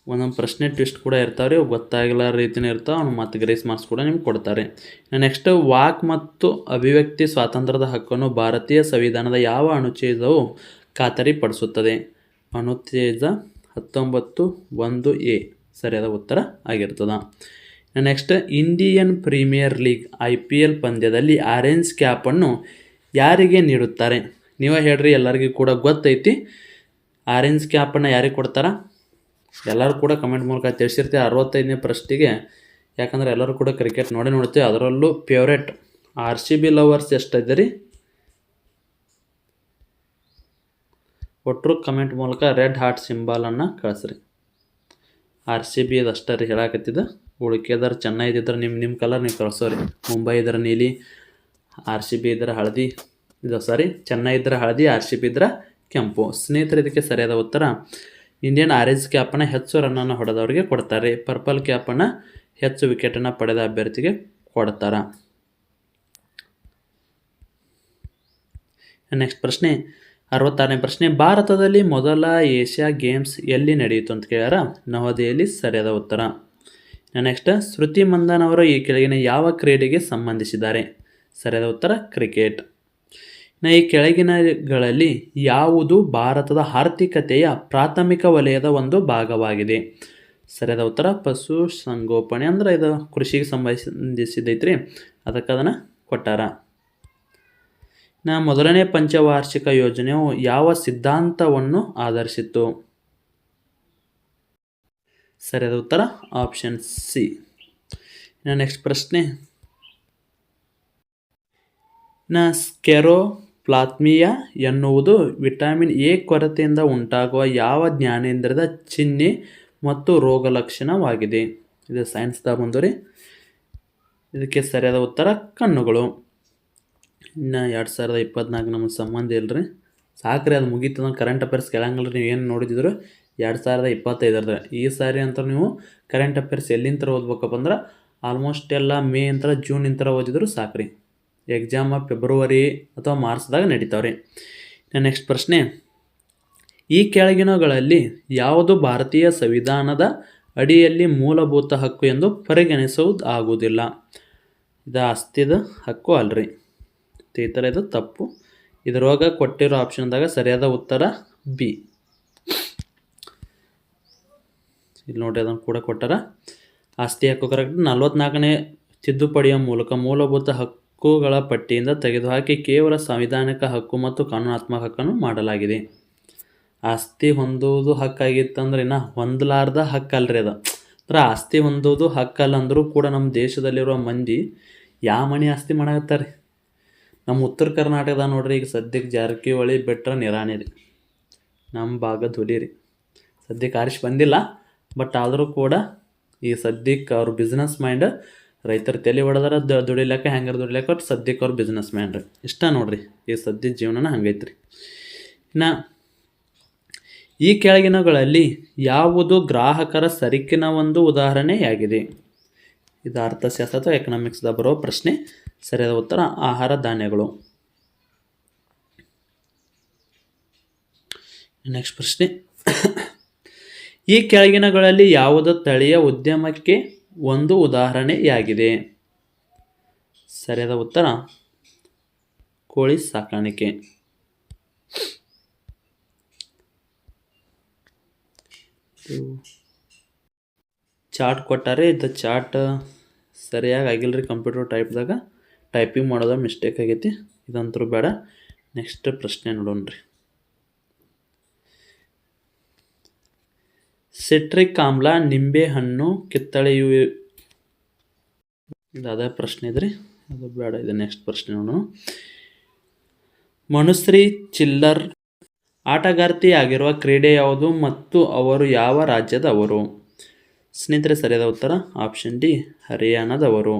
ಒಂದೊಂದು ಪ್ರಶ್ನೆ ಟ್ವಿಸ್ಟ್ ಕೂಡ ಇರ್ತಾವ್ರಿ, ಗೊತ್ತಾಗಲ್ಲ ರೀತಿನೇ ಇರ್ತಾವೆ, ಅವ್ನು ಮತ್ತು ಗ್ರೇಸ್ ಮಾರ್ಕ್ಸ್ ಕೂಡ ನಿಮ್ಗೆ ಕೊಡ್ತಾರೆ. ನೆಕ್ಸ್ಟ್, ವಾಕ್ ಮತ್ತು ಅಭಿವ್ಯಕ್ತಿ ಸ್ವಾತಂತ್ರ್ಯದ ಹಕ್ಕನ್ನು ಭಾರತೀಯ ಸಂವಿಧಾನದ ಯಾವ ಅನುಚ್ಛೇದವು ಖಾತರಿಪಡಿಸುತ್ತದೆ? ಅನುಚ್ಛೇದ 19(1)(a) ಸರಿಯಾದ ಉತ್ತರ ಆಗಿರ್ತದೆ. Next, Indian premier league IPL ಪಂದ್ಯದಲ್ಲಿ ಆರೆಂಜ್ ಕ್ಯಾಪನ್ನು ಯಾರಿಗೆ ನೀಡುತ್ತಾರೆ? ನೀವೇ ಹೇಳ್ರಿ, ಎಲ್ಲರಿಗೂ ಕೂಡ ಗೊತ್ತೈತಿ. ಆರೆಂಜ್ ಕ್ಯಾಪನ್ನು ಯಾರಿಗೆ ಕೊಡ್ತಾರೆ? ಎಲ್ಲರೂ ಕೂಡ ಕಮೆಂಟ್ ಮೂಲಕ ತಿಳಿಸಿರ್ತೀವಿ. 65ನೇ ಪ್ರಶ್ನೆಗೆ, ಯಾಕಂದರೆ ಎಲ್ಲರೂ ಕೂಡ ಕ್ರಿಕೆಟ್ ನೋಡ್ತೀವಿ, ಅದರಲ್ಲೂ ಫೇವ್ರೇಟ್ RCB ಲವರ್ಸ್ ಎಷ್ಟಿದೆ ರೀ? ಒಟ್ಟರು ಕಮೆಂಟ್ ಮೂಲಕ ರೆಡ್ ಹಾರ್ಟ್ ಸಿಂಬಲನ್ನು ಕಳಿಸ್ರಿ. RCB ಇದು ಅಷ್ಟೇ ರೀ ಹೇಳಾಕತ್ತಿದ್ದು. ಉಳ್ಕೆದಾರ ಚೆನ್ನೈ ಇದ್ದಿದ್ರೆ ನಿಮ್ಮ ಕಲರ್ ನೀವು ಕಳಿಸೋರಿ. ಮುಂಬೈ ಇದ್ರೆ ನೀಲಿ, RCB ಇದ್ರೆ ಹಳದಿ, ಚೆನ್ನೈ ಇದ್ರೆ ಹಳದಿ, RCB ಇದ್ರೆ ಕೆಂಪು. ಸ್ನೇಹಿತರೆ, ಇದಕ್ಕೆ ಸರಿಯಾದ ಉತ್ತರ ಇಂಡಿಯನ್ ಆರೆಂಜ್ ಕ್ಯಾಪನ್ನು ಹೆಚ್ಚು ರನ್ನನ್ನು ಹೊಡೆದವರಿಗೆ ಕೊಡ್ತಾರೆ. ಪರ್ಪಲ್ ಕ್ಯಾಪನ್ನು ಹೆಚ್ಚು ವಿಕೆಟನ್ನು ಪಡೆದ ಅಭ್ಯರ್ಥಿಗೆ ಕೊಡ್ತಾರೆ. ನೆಕ್ಸ್ಟ್ ಪ್ರಶ್ನೆ 66ನೇ ಪ್ರಶ್ನೆ. ಭಾರತದಲ್ಲಿ ಮೊದಲ ಏಷ್ಯಾ ಗೇಮ್ಸ್ ಎಲ್ಲಿ ನಡೆಯಿತು ಅಂತ ಕೇಳ್ಯಾರ. ನವದೆಹಲಿ ಸರಿಯಾದ ಉತ್ತರ. ನೆಕ್ಸ್ಟ್, ಶ್ರುತಿ ಮಂದನ್ ಅವರು ಈ ಕೆಳಗಿನ ಯಾವ ಕ್ರೀಡೆಗೆ ಸಂಬಂಧಿಸಿದ್ದಾರೆ. ಸರಿಯಾದ ಉತ್ತರ ಕ್ರಿಕೆಟ್. ಈ ಕೆಳಗಿನಗಳಲ್ಲಿ ಯಾವುದು ಭಾರತದ ಆರ್ಥಿಕತೆಯ ಪ್ರಾಥಮಿಕ ವಲಯದ ಒಂದು ಭಾಗವಾಗಿದೆ. ಸರಿಯಾದ ಉತ್ತರ ಪಶು ಸಂಗೋಪನೆ, ಅಂದ್ರೆ ಇದು ಕೃಷಿಗೆ ಸಂಬಂಧಿಸಿದೈತ್ರಿ, ಅದಕ್ಕೆ ಅದನ್ನು ಕೊಟ್ಟಾರ. ಮೊದಲನೇ ಪಂಚವಾರ್ಷಿಕ ಯೋಜನೆಯು ಯಾವ ಸಿದ್ಧಾಂತವನ್ನು ಆಧರಿಸಿತ್ತು. ಸರಿಯಾದ ಉತ್ತರ ಆಪ್ಷನ್ ಸಿ. ನೆಕ್ಸ್ಟ್ ಪ್ರಶ್ನೆ. ಸ್ಕೆರೋಪ್ಲಾಸ್ಮಿಯಾ ಎನ್ನುವುದು ವಿಟಮಿನ್ ಎ ಕೊರತೆಯಿಂದ ಉಂಟಾಗುವ ಯಾವ ಜ್ಞಾನೇಂದ್ರಿಯದ ಚಿಹ್ನೆ ಮತ್ತು ರೋಗ ಲಕ್ಷಣವಾಗಿದೆ. ಇದು ಸೈನ್ಸ್ದಾಗ ಬಂದವ್ರಿ. ಇದಕ್ಕೆ ಸರಿಯಾದ ಉತ್ತರ ಕಣ್ಣುಗಳು. ಇನ್ನು 2024 ನಮಗೆ ಸಂಬಂಧ ಇಲ್ಲರಿ, ಸಾಕ್ರಿ, ಅದು ಮುಗೀತದ. Current affairs ಕೇಳಂಗಿಲ್ಲ. ನೀವು ಏನು ನೋಡಿದ್ರು 2025 ಈ ಸಾರಿ ಅಂತ ನೀವು ಕರೆಂಟ್ ಅಫೇರ್ಸ್ ಎಲ್ಲಿಂದ ಓದ್ಬೇಕಪ್ಪ ಅಂದ್ರೆ ಆಲ್ಮೋಸ್ಟ್ ಎಲ್ಲ ಮೇ ಅಂತ ಜೂನ್ ಇಂತರ ಓದಿದ್ರು ಸಾಕ್ರಿ. ಎಕ್ಸಾಮ ಫೆಬ್ರವರಿ ಅಥವಾ ಮಾರ್ಚ್ದಾಗ ನಡೀತಾವ್ರಿ. ನೆಕ್ಸ್ಟ್ ಪ್ರಶ್ನೆ. ಈ ಕೆಳಗಿನಗಳಲ್ಲಿ ಯಾವುದು ಭಾರತೀಯ ಸಂವಿಧಾನದ ಅಡಿಯಲ್ಲಿ ಮೂಲಭೂತ ಹಕ್ಕು ಎಂದು ಪರಿಗಣಿಸುವುದಾಗುವುದಿಲ್ಲ. ಇದು ಆಸ್ತಿದ ಹಕ್ಕು ಅಲ್ರಿ, ಈ ಥರ ಇದು ತಪ್ಪು. ಇದರೊಳಗೆ ಕೊಟ್ಟಿರೋ ಆಪ್ಷನ್ದಾಗ ಸರಿಯಾದ ಉತ್ತರ ಬಿ. ಇಲ್ಲಿ ನೋಡಿ, ಅದನ್ನು ಕೂಡ ಕೊಟ್ಟಾರ. ಆಸ್ತಿ ಹಕ್ಕು ಕರೆಕ್ಟ್. 44ನೇ ತಿದ್ದುಪಡಿಯ ಮೂಲಕ ಮೂಲಭೂತ ಹಕ್ಕುಗಳ ಪಟ್ಟಿಯಿಂದ ತೆಗೆದುಹಾಕಿ ಕೇವಲ ಸಾಂವಿಧಾನಿಕ ಹಕ್ಕು ಮತ್ತು ಕಾನೂನಾತ್ಮಕ ಹಕ್ಕನ್ನು ಮಾಡಲಾಗಿದೆ. ಆಸ್ತಿ ಹೊಂದುವುದು ಹಕ್ಕಾಗಿತ್ತಂದ್ರೆ ಇನ್ನು ಹೊಂದಲಾರ್ದ ಹಕ್ಕಲ್ರಿ ಅದು. ಅಂದ್ರೆ ಆಸ್ತಿ ಹೊಂದೋದು ಹಕ್ಕಲ್ಲ ಅಂದರೂ ಕೂಡ ನಮ್ಮ ದೇಶದಲ್ಲಿರುವ ಮಂದಿ ಯಾವ ಮನೆ ಆಸ್ತಿ ಮಾಡಾಕತ್ತಾರೆ. ನಮ್ಮ ಉತ್ತರ ಕರ್ನಾಟಕದ ನೋಡ್ರಿ, ಈಗ ಸದ್ಯಕ್ಕೆ ಜಾರಕಿಹೊಳಿ ಬಿಟ್ರೆ ನಿರಾಣಿ ರೀ, ನಮ್ಮ ಭಾಗದ ಹುಲಿ ರೀ. ಸದ್ಯಕ್ಕೆ ಆರಿಸಿ ಬಂದಿಲ್ಲ, ಬಟ್ ಆದರೂ ಕೂಡ ಈ ಸದ್ಯಕ್ಕೆ ಅವ್ರ ಬಿಸ್ನೆಸ್ ಮೈಂಡ್, ರೈತರ ತಲೆ ಹೊಡೆದಾರ ದುಡಿಲಿಕ್ಕೆ, ಹೆಂಗಾರ ದುಡಿಲಿಕ್ಕೆ, ಒಟ್ಟು ಸದ್ಯಕ್ಕೆ ಅವ್ರ ಬಿಸ್ನೆಸ್ ಮೈಂಡ್ ರೀ. ಇಷ್ಟ ನೋಡ್ರಿ, ಈ ಸದ್ಯದ ಜೀವನನ ಹಂಗೈತ್ರಿ. ಇನ್ನು ಈ ಕೆಳಗಿನಗಳಲ್ಲಿ ಯಾವುದು ಗ್ರಾಹಕರ ಸರಕಿನ ಒಂದು ಉದಾಹರಣೆಯಾಗಿದೆ. ಇದು ಅರ್ಥಶಾಸ್ತ್ರ ಅಥವಾ ಎಕನಾಮಿಕ್ಸ್ದ ಬರೋ ಪ್ರಶ್ನೆ. ಸರಿಯಾದ ಉತ್ತರ ಆಹಾರ ಧಾನ್ಯಗಳು. ನೆಕ್ಸ್ಟ್ ಪ್ರಶ್ನೆ. ಈ ಕೆಳಗಿನಗಳಲ್ಲಿ ಯಾವುದು ತಳಿಯ ಉದ್ಯಮಕ್ಕೆ ಒಂದು ಉದಾಹರಣೆಯಾಗಿದೆ. ಸರಿಯಾದ ಉತ್ತರ ಕೋಳಿ ಸಾಕಾಣಿಕೆ. ಚಾರ್ಟ್ ಕೊಟ್ಟಾರೆ, ಇದು ಚಾರ್ಟ್ ಸರಿಯಾಗಿ ಆಗಿಲ್ಲ ರೀ. ಕಂಪ್ಯೂಟರ್ ಟೈಪಿಂಗ್ ಮಾಡೋದ ಮಿಸ್ಟೇಕ್ ಆಗೈತಿ, ಇದಂತರೂ ಬೇಡ. ನೆಕ್ಸ್ಟ್ ಪ್ರಶ್ನೆ ನೋಡೋಣ್ರಿ. ಸಿಟ್ರಿಕ್ ಆಮ್ಲ, ನಿಂಬೆ ಹಣ್ಣು, ಕಿತ್ತಳೆಯು, ಇದು ಅದೇ ಪ್ರಶ್ನೆ ಇದ್ರಿ, ಅದು ಬೇಡ. ಇದು ನೆಕ್ಸ್ಟ್ ಪ್ರಶ್ನೆ ನೋಡೋಣ. ಮನುಶ್ರೀ ಚಿಲ್ಲರ್ ಆಟಗಾರ್ತಿಯಾಗಿರುವ ಕ್ರೀಡೆ ಯಾವುದು ಮತ್ತು ಅವರು ಯಾವ ರಾಜ್ಯದವರು. ಸ್ನೇಹಿತರೆ, ಸರಿಯಾದ ಉತ್ತರ ಆಪ್ಷನ್ ಡಿ, ಹರಿಯಾಣದವರು.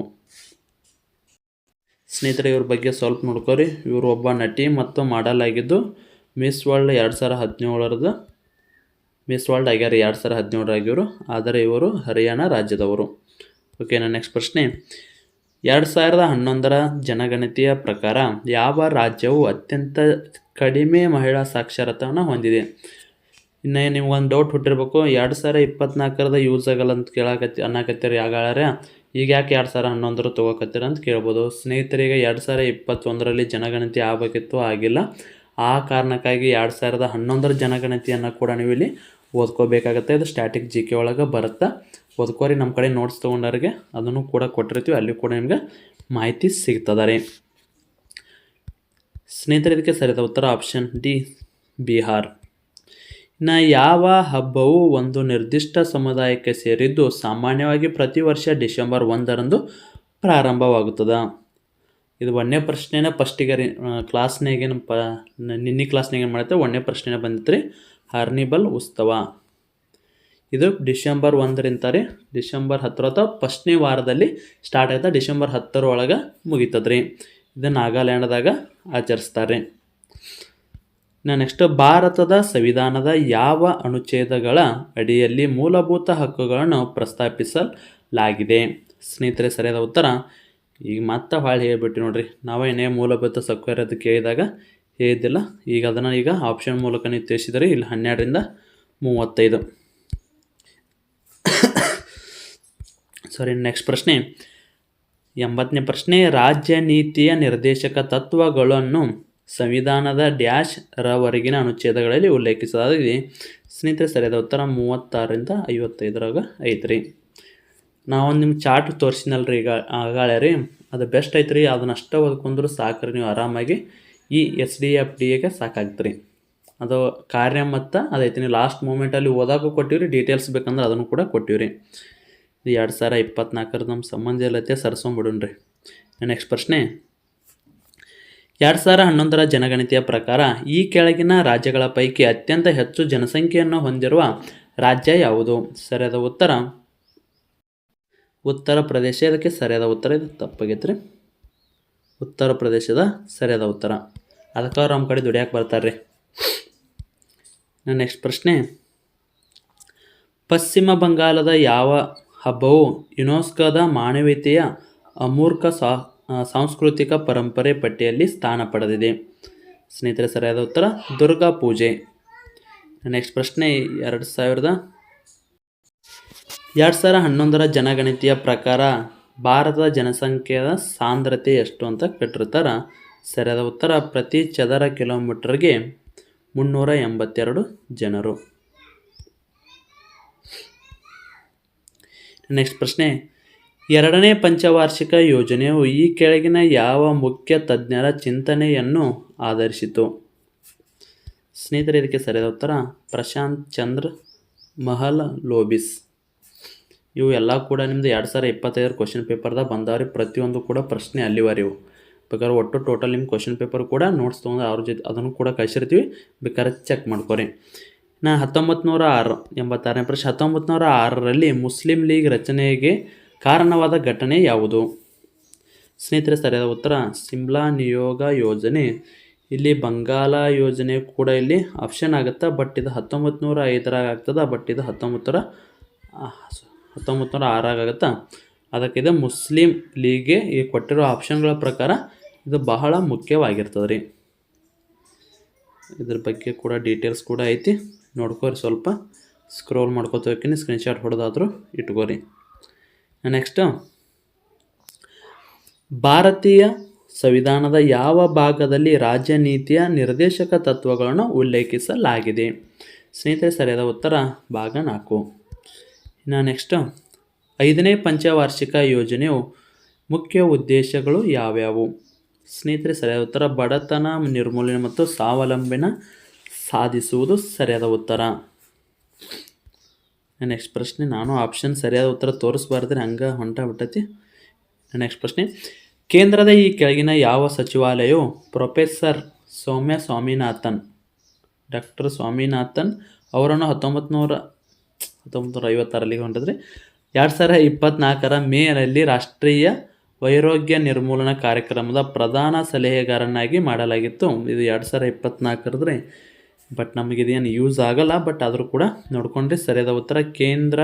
ಸ್ನೇಹಿತರೆ, ಇವ್ರ ಬಗ್ಗೆ ಸ್ವಲ್ಪ ನೋಡ್ಕೋರಿ. ಇವರು ಒಬ್ಬ ನಟಿ ಮತ್ತು ಮಾಡೆಲ್ ಆಗಿದ್ದು ಮಿಸ್ ವರ್ಲ್ಡ್ 2017 ಮಿಸ್ ವರ್ಲ್ಡ್ ಆಗ್ಯಾರ. 2017 ಆಗಿವರು, ಆದರೆ ಇವರು ಹರಿಯಾಣ ರಾಜ್ಯದವರು. ಓಕೆನಾ. ನೆಕ್ಸ್ಟ್ ಪ್ರಶ್ನೆ. 2011 ಜನಗಣತಿಯ ಪ್ರಕಾರ ಯಾವ ರಾಜ್ಯವು ಅತ್ಯಂತ ಕಡಿಮೆ ಮಹಿಳಾ ಸಾಕ್ಷರತೆಯನ್ನು ಹೊಂದಿದೆ. ಇನ್ನು ನಿಮ್ಗೊಂದು ಡೌಟ್ ಹುಟ್ಟಿರ್ಬೇಕು, 2024 ಯೂಸ್ ಆಗಲ್ಲ ಅಂತ ಅನ್ನಕತ್ತೀರಿ ಯಾಗಾಳ್ರೆ, ಈಗ ಯಾಕೆ 2011 ತೊಗೋಕತ್ತೀರ ಅಂತ ಕೇಳ್ಬೋದು. ಸ್ನೇಹಿತರಿಗೆ 2021 ಜನಗಣತಿ ಆಗಬೇಕಿತ್ತು, ಆಗಿಲ್ಲ. ಆ ಕಾರಣಕ್ಕಾಗಿ 2011 ಜನಗಣತಿಯನ್ನು ಕೂಡ ನೀವು ಇಲ್ಲಿ ಓದ್ಕೋಬೇಕಾಗತ್ತೆ. ಇದು ಸ್ಟ್ಯಾಟಿಕ್ GK ಒಳಗೆ ಬರುತ್ತೆ, ಓದ್ಕೋರಿ. ನಮ್ಮ ಕಡೆ ನೋಟ್ಸ್ ತೊಗೊಂಡವ್ರಿಗೆ ಅದನ್ನು ಕೂಡ ಕೊಟ್ಟಿರ್ತೀವಿ, ಅಲ್ಲಿ ಕೂಡ ನಿಮ್ಗೆ ಮಾಹಿತಿ ಸಿಗ್ತದೆ. ಸ್ನೇಹಿತರೆ, ಇದಕ್ಕೆ ಸರಿಯಾದ ಉತ್ತರ ಆಪ್ಷನ್ ಡಿ, ಬಿಹಾರ್. ಇನ್ನು ಯಾವ ಹಬ್ಬವು ಒಂದು ನಿರ್ದಿಷ್ಟ ಸಮುದಾಯಕ್ಕೆ ಸೇರಿದ್ದು ಸಾಮಾನ್ಯವಾಗಿ ಪ್ರತಿ ವರ್ಷ ಡಿಸೆಂಬರ್ 1ರಂದು ಪ್ರಾರಂಭವಾಗುತ್ತದೆ. ಇದು ಒಂದನೇ ಪ್ರಶ್ನೆನ ಫಸ್ಟಿಗೆ ರೀ ಕ್ಲಾಸ್ನಾಗ ನಿನ್ನೆ ಕ್ಲಾಸ್ನಾಗ ಏನು ಮಾಡುತ್ತೆ, ಒಂದನೇ ಪ್ರಶ್ನೆನ ಬಂದಿತ್ತು ರೀ, ಹಾರ್ನಿಬಲ್ ಉತ್ಸವ. ಇದು ಡಿಸೆಂಬರ್ 1ರಿಂದ ರೀ ಡಿಸೆಂಬರ್ 10 ಅಥವಾ ಫಸ್ಟ್ನೇ ವಾರದಲ್ಲಿ ಸ್ಟಾರ್ಟ್ ಆಯ್ತಾ, ಡಿಸೆಂಬರ್ 10 ಒಳಗೆ ಮುಗಿತದೆ ರೀ. ಇದು ನಾಗಾಲ್ಯಾಂಡ್ದಾಗ ಆಚರಿಸ್ತಾರೆ. ನೆಕ್ಸ್ಟ್, ಭಾರತದ ಸಂವಿಧಾನದ ಯಾವ ಅನುಚ್ಛೇದಗಳ ಅಡಿಯಲ್ಲಿ ಮೂಲಭೂತ ಹಕ್ಕುಗಳನ್ನು ಪ್ರಸ್ತಾಪಿಸಲಾಗಿದೆ? ಸ್ನೇಹಿತರೆ, ಸರಿಯಾದ ಉತ್ತರ ಈಗ ಮತ್ತೆ ಭಾಳ ಹೇಳ್ಬಿಟ್ಟು ನೋಡ್ರಿ, ನಾವೇನೇ ಮೂಲಭೂತ ಹಕ್ಕು ಇರೋದು ಕೇಳಿದಾಗ ಹೇಳಿದ್ದಿಲ್ಲ, ಈಗ ಅದನ್ನು ಈಗ ಆಪ್ಷನ್ ಮೂಲಕ ನೀವು ತಿಳಿಸಿದರೆ ಇಲ್ಲಿ 12ರಿಂದ 35. ನೆಕ್ಸ್ಟ್ ಪ್ರಶ್ನೆ 80ನೇ ಪ್ರಶ್ನೆ, ರಾಜ್ಯ ನೀತಿಯ ನಿರ್ದೇಶಕ ತತ್ವಗಳನ್ನು ಸಂವಿಧಾನದ ಡ್ಯಾಶ್ ರವರೆಗಿನ ಅನುಚ್ಛೇದಗಳಲ್ಲಿ ಉಲ್ಲೇಖಿಸಲಾಗಿದೆ. ಸ್ನೇಹಿತರೆ, ಸರಿಯಾದ ಉತ್ತರ 36ರಿಂದ 55 ಐತ್ರಿ. ನಾವೊಂದು ನಿಮ್ಮ ಚಾರ್ಟ್ ತೋರಿಸಿನಲ್ರಿ ಈಗ ಆಗಾಳೆ ರೀ, ಅದು ಬೆಸ್ಟ್ ಐತ್ರಿ. ಅದನ್ನಷ್ಟೇ ಓದ್ಕೊಂಡ್ರು ಸಾಕ್ರಿ, ನೀವು ಆರಾಮಾಗಿ ಈ SDFDAಗೆ ಸಾಕಾಗ್ತೀರಿ. ಅದು ಕಾರ್ಯ ಮತ್ತು ಅದೈತಿ, ನೀವು ಲಾಸ್ಟ್ ಮೂಮೆಂಟಲ್ಲಿ ಓದಾಗೂ ಕೊಟ್ಟಿವ್ರಿ, ಡೀಟೇಲ್ಸ್ ಬೇಕಂದ್ರೆ ಅದನ್ನು ಕೂಡ ಕೊಟ್ಟಿವ್ರಿ. ಇದು 2024 ನಮ್ಮ ಸಂಬಂಧ ಇಲ್ಲತ್ತೆ, ಸರ್ಸೋಂಬಿಡೋಣ್ರಿ. ನೆಕ್ಸ್ಟ್ ಪ್ರಶ್ನೆ 2011ರ ಜನಗಣತಿಯ ಪ್ರಕಾರ ಈ ಕೆಳಗಿನ ರಾಜ್ಯಗಳ ಪೈಕಿ ಅತ್ಯಂತ ಹೆಚ್ಚು ಜನಸಂಖ್ಯೆಯನ್ನು ಹೊಂದಿರುವ ರಾಜ್ಯ ಯಾವುದು? ಸರಿಯಾದ ಉತ್ತರ ಉತ್ತರ ಪ್ರದೇಶ. ಇದಕ್ಕೆ ಸರಿಯಾದ ಉತ್ತರ, ಇದು ತಪ್ಪಾಗೈತೆ ರೀ. ಉತ್ತರ ಪ್ರದೇಶದ ಸರಿಯಾದ ಉತ್ತರ, ಅದಕ್ಕೆ ಅವ್ರು ನಮ್ಮ ಕಡೆ ದುಡಿಯಾಕೆ ಬರ್ತಾರೆ ರೀ. ನೆಕ್ಸ್ಟ್ ಪ್ರಶ್ನೆ, ಪಶ್ಚಿಮ ಬಂಗಾಳದ ಯಾವ ಹಬ್ಬವು ಯುನೆಸ್ಕೋದ ಮಾನವೀಯತೆಯ ಅಮೂರ್ತ ಸಾಂಸ್ಕೃತಿಕ ಪರಂಪರೆ ಪಟ್ಟಿಯಲ್ಲಿ ಸ್ಥಾನ ಪಡೆದಿದೆ? ಸ್ನೇಹಿತರೆ, ಸರಿಯಾದ ಉತ್ತರ ದುರ್ಗಾ ಪೂಜೆ. ನೆಕ್ಸ್ಟ್ ಪ್ರಶ್ನೆ 2011ರ ಜನಗಣತಿಯ ಪ್ರಕಾರ ಭಾರತದ ಜನಸಂಖ್ಯೆಯ ಸಾಂದ್ರತೆ ಎಷ್ಟು ಅಂತ ಕೇಳಿರ್ತಾರೆ. ಸರಿಯಾದ ಉತ್ತರ ಪ್ರತಿ ಚದರ ಕಿಲೋಮೀಟರ್ಗೆ 382 ಜನರು. ನೆಕ್ಸ್ಟ್ ಪ್ರಶ್ನೆ, 2ನೇ ಪಂಚವಾರ್ಷಿಕ ಯೋಜನೆಯು ಈ ಕೆಳಗಿನ ಯಾವ ಮುಖ್ಯ ತಜ್ಞರ ಚಿಂತನೆಯನ್ನು ಆಧರಿಸಿತು? ಸ್ನೇಹಿತರೆ, ಇದಕ್ಕೆ ಸರಿಯಾದ ಉತ್ತರ ಪ್ರಶಾಂತ್ ಚಂದ್ರ ಮಹಲನೋಬಿಸ್. ಇವು ಎಲ್ಲ ಕೂಡ ನಿಮ್ಮದು 2025 ಕ್ವಶನ್ ಪೇಪರ್ದಾಗ ಬಂದವ್ರಿ. ಪ್ರತಿಯೊಂದು ಕೂಡ ಪ್ರಶ್ನೆ ಅಲ್ಲಿವರಿ. ಇವು ಬೇಕಾದ್ರೆ ಒಟ್ಟು ಟೋಟಲ್ ನಿಮ್ಮ ಕ್ವಶನ್ ಪೇಪರ್ ಕೂಡ ನೋಟ್ಸ್ ತೊಗೊಂಡು ಅವ್ರ ಜೊತೆ ಅದನ್ನು ಕೂಡ ಕಳಿಸಿರ್ತೀವಿ, ಬೇಕಾದ್ರೆ ಚೆಕ್ ಮಾಡ್ಕೊರಿ. 1986ನೇ ಪ್ರಶ್ನೆ, 1906ರಲ್ಲಿ ಮುಸ್ಲಿಂ ಲೀಗ್ ರಚನೆಗೆ ಕಾರಣವಾದ ಘಟನೆ ಯಾವುದು? ಸ್ನೇಹಿತರೆ, ಸರಿಯಾದ ಉತ್ತರ ಸಿಮ್ಲಾ ನಿಯೋಗ ಯೋಜನೆ. ಇಲ್ಲಿ ಬಂಗಾಲ ಯೋಜನೆ ಕೂಡ ಇಲ್ಲಿ ಆಪ್ಷನ್ ಆಗುತ್ತೆ, ಬಟ್ ಇದು 1905 ಆಗ್ತದೆ, ಬಟ್ ಇದು 1906 ಆಗುತ್ತೆ. ಅದಕ್ಕೆ ಇದು ಮುಸ್ಲಿಂ ಲೀಗ್ಗೆ ಈ ಕೊಟ್ಟಿರೋ ಆಪ್ಷನ್ಗಳ ಪ್ರಕಾರ ಇದು ಬಹಳ ಮುಖ್ಯವಾಗಿರ್ತದೆ ರೀ. ಇದ್ರ ಬಗ್ಗೆ ಕೂಡ ಡೀಟೇಲ್ಸ್ ಕೂಡ ಐತಿ, ನೋಡ್ಕೋರಿ. ಸ್ವಲ್ಪ ಸ್ಕ್ರೋಲ್ ಮಾಡ್ಕೋತ ಹೋಗ್ತೀನಿ, ಸ್ಕ್ರೀನ್ಶಾಟ್ ಹೊಡೆದಾದರೂ ಇಟ್ಕೋರಿ. ನೆಕ್ಸ್ಟ್, ಭಾರತೀಯ ಸಂವಿಧಾನದ ಯಾವ ಭಾಗದಲ್ಲಿ ರಾಜ್ಯ ನೀತಿಯ ನಿರ್ದೇಶಕ ತತ್ವಗಳನ್ನು ಉಲ್ಲೇಖಿಸಲಾಗಿದೆ? ಸ್ನೇಹಿತರೆ, ಸರಿಯಾದ ಉತ್ತರ ಭಾಗ 4. ಇನ್ನು ನೆಕ್ಸ್ಟ್, 5ನೇ ಪಂಚವಾರ್ಷಿಕ ಯೋಜನೆಯು ಮುಖ್ಯ ಉದ್ದೇಶಗಳು ಯಾವ್ಯಾವು? ಸ್ನೇಹಿತರೆ, ಸರಿಯಾದ ಉತ್ತರ ಬಡತನ ನಿರ್ಮೂಲನೆ ಮತ್ತು ಸ್ವಾವಲಂಬನೆ ಸಾಧಿಸುವುದು ಸರಿಯಾದ ಉತ್ತರ. ನೆಕ್ಸ್ಟ್ ಪ್ರಶ್ನೆ, ನಾನು ಆಪ್ಷನ್ ಸರಿಯಾದ ಉತ್ತರ ತೋರಿಸ್ಬಾರ್ದ್ರೆ ಹಂಗೆ ಹೊಂಟಬಿಟ್ಟೈತಿ. ನೆಕ್ಸ್ಟ್ ಪ್ರಶ್ನೆ, ಕೇಂದ್ರದ ಈ ಕೆಳಗಿನ ಯಾವ ಸಚಿವಾಲಯವು ಪ್ರೊಫೆಸರ್ ಸೌಮ್ಯ ಸ್ವಾಮಿನಾಥನ್, ಡಾಕ್ಟರ್ ಸ್ವಾಮಿನಾಥನ್ ಅವರನ್ನು 1956ರಲ್ಲಿ ಹೊಂಟಿದ್ರಿ. 2024ರ ಮೇನಲ್ಲಿ ರಾಷ್ಟ್ರೀಯ ವೈರಾಗ್ಯ ನಿರ್ಮೂಲನಾ ಕಾರ್ಯಕ್ರಮದ ಪ್ರಧಾನ ಸಲಹೆಗಾರನಾಗಿ ಮಾಡಲಾಗಿತ್ತು. ಇದು 2024 ಬಟ್ ನಮಗೆ ಇದೇನು ಯೂಸ್ ಆಗಲ್ಲ, ಬಟ್ ಆದರೂ ಕೂಡ ನೋಡ್ಕೊಂಡ್ರೆ ಸರಿಯಾದ ಉತ್ತರ ಕೇಂದ್ರ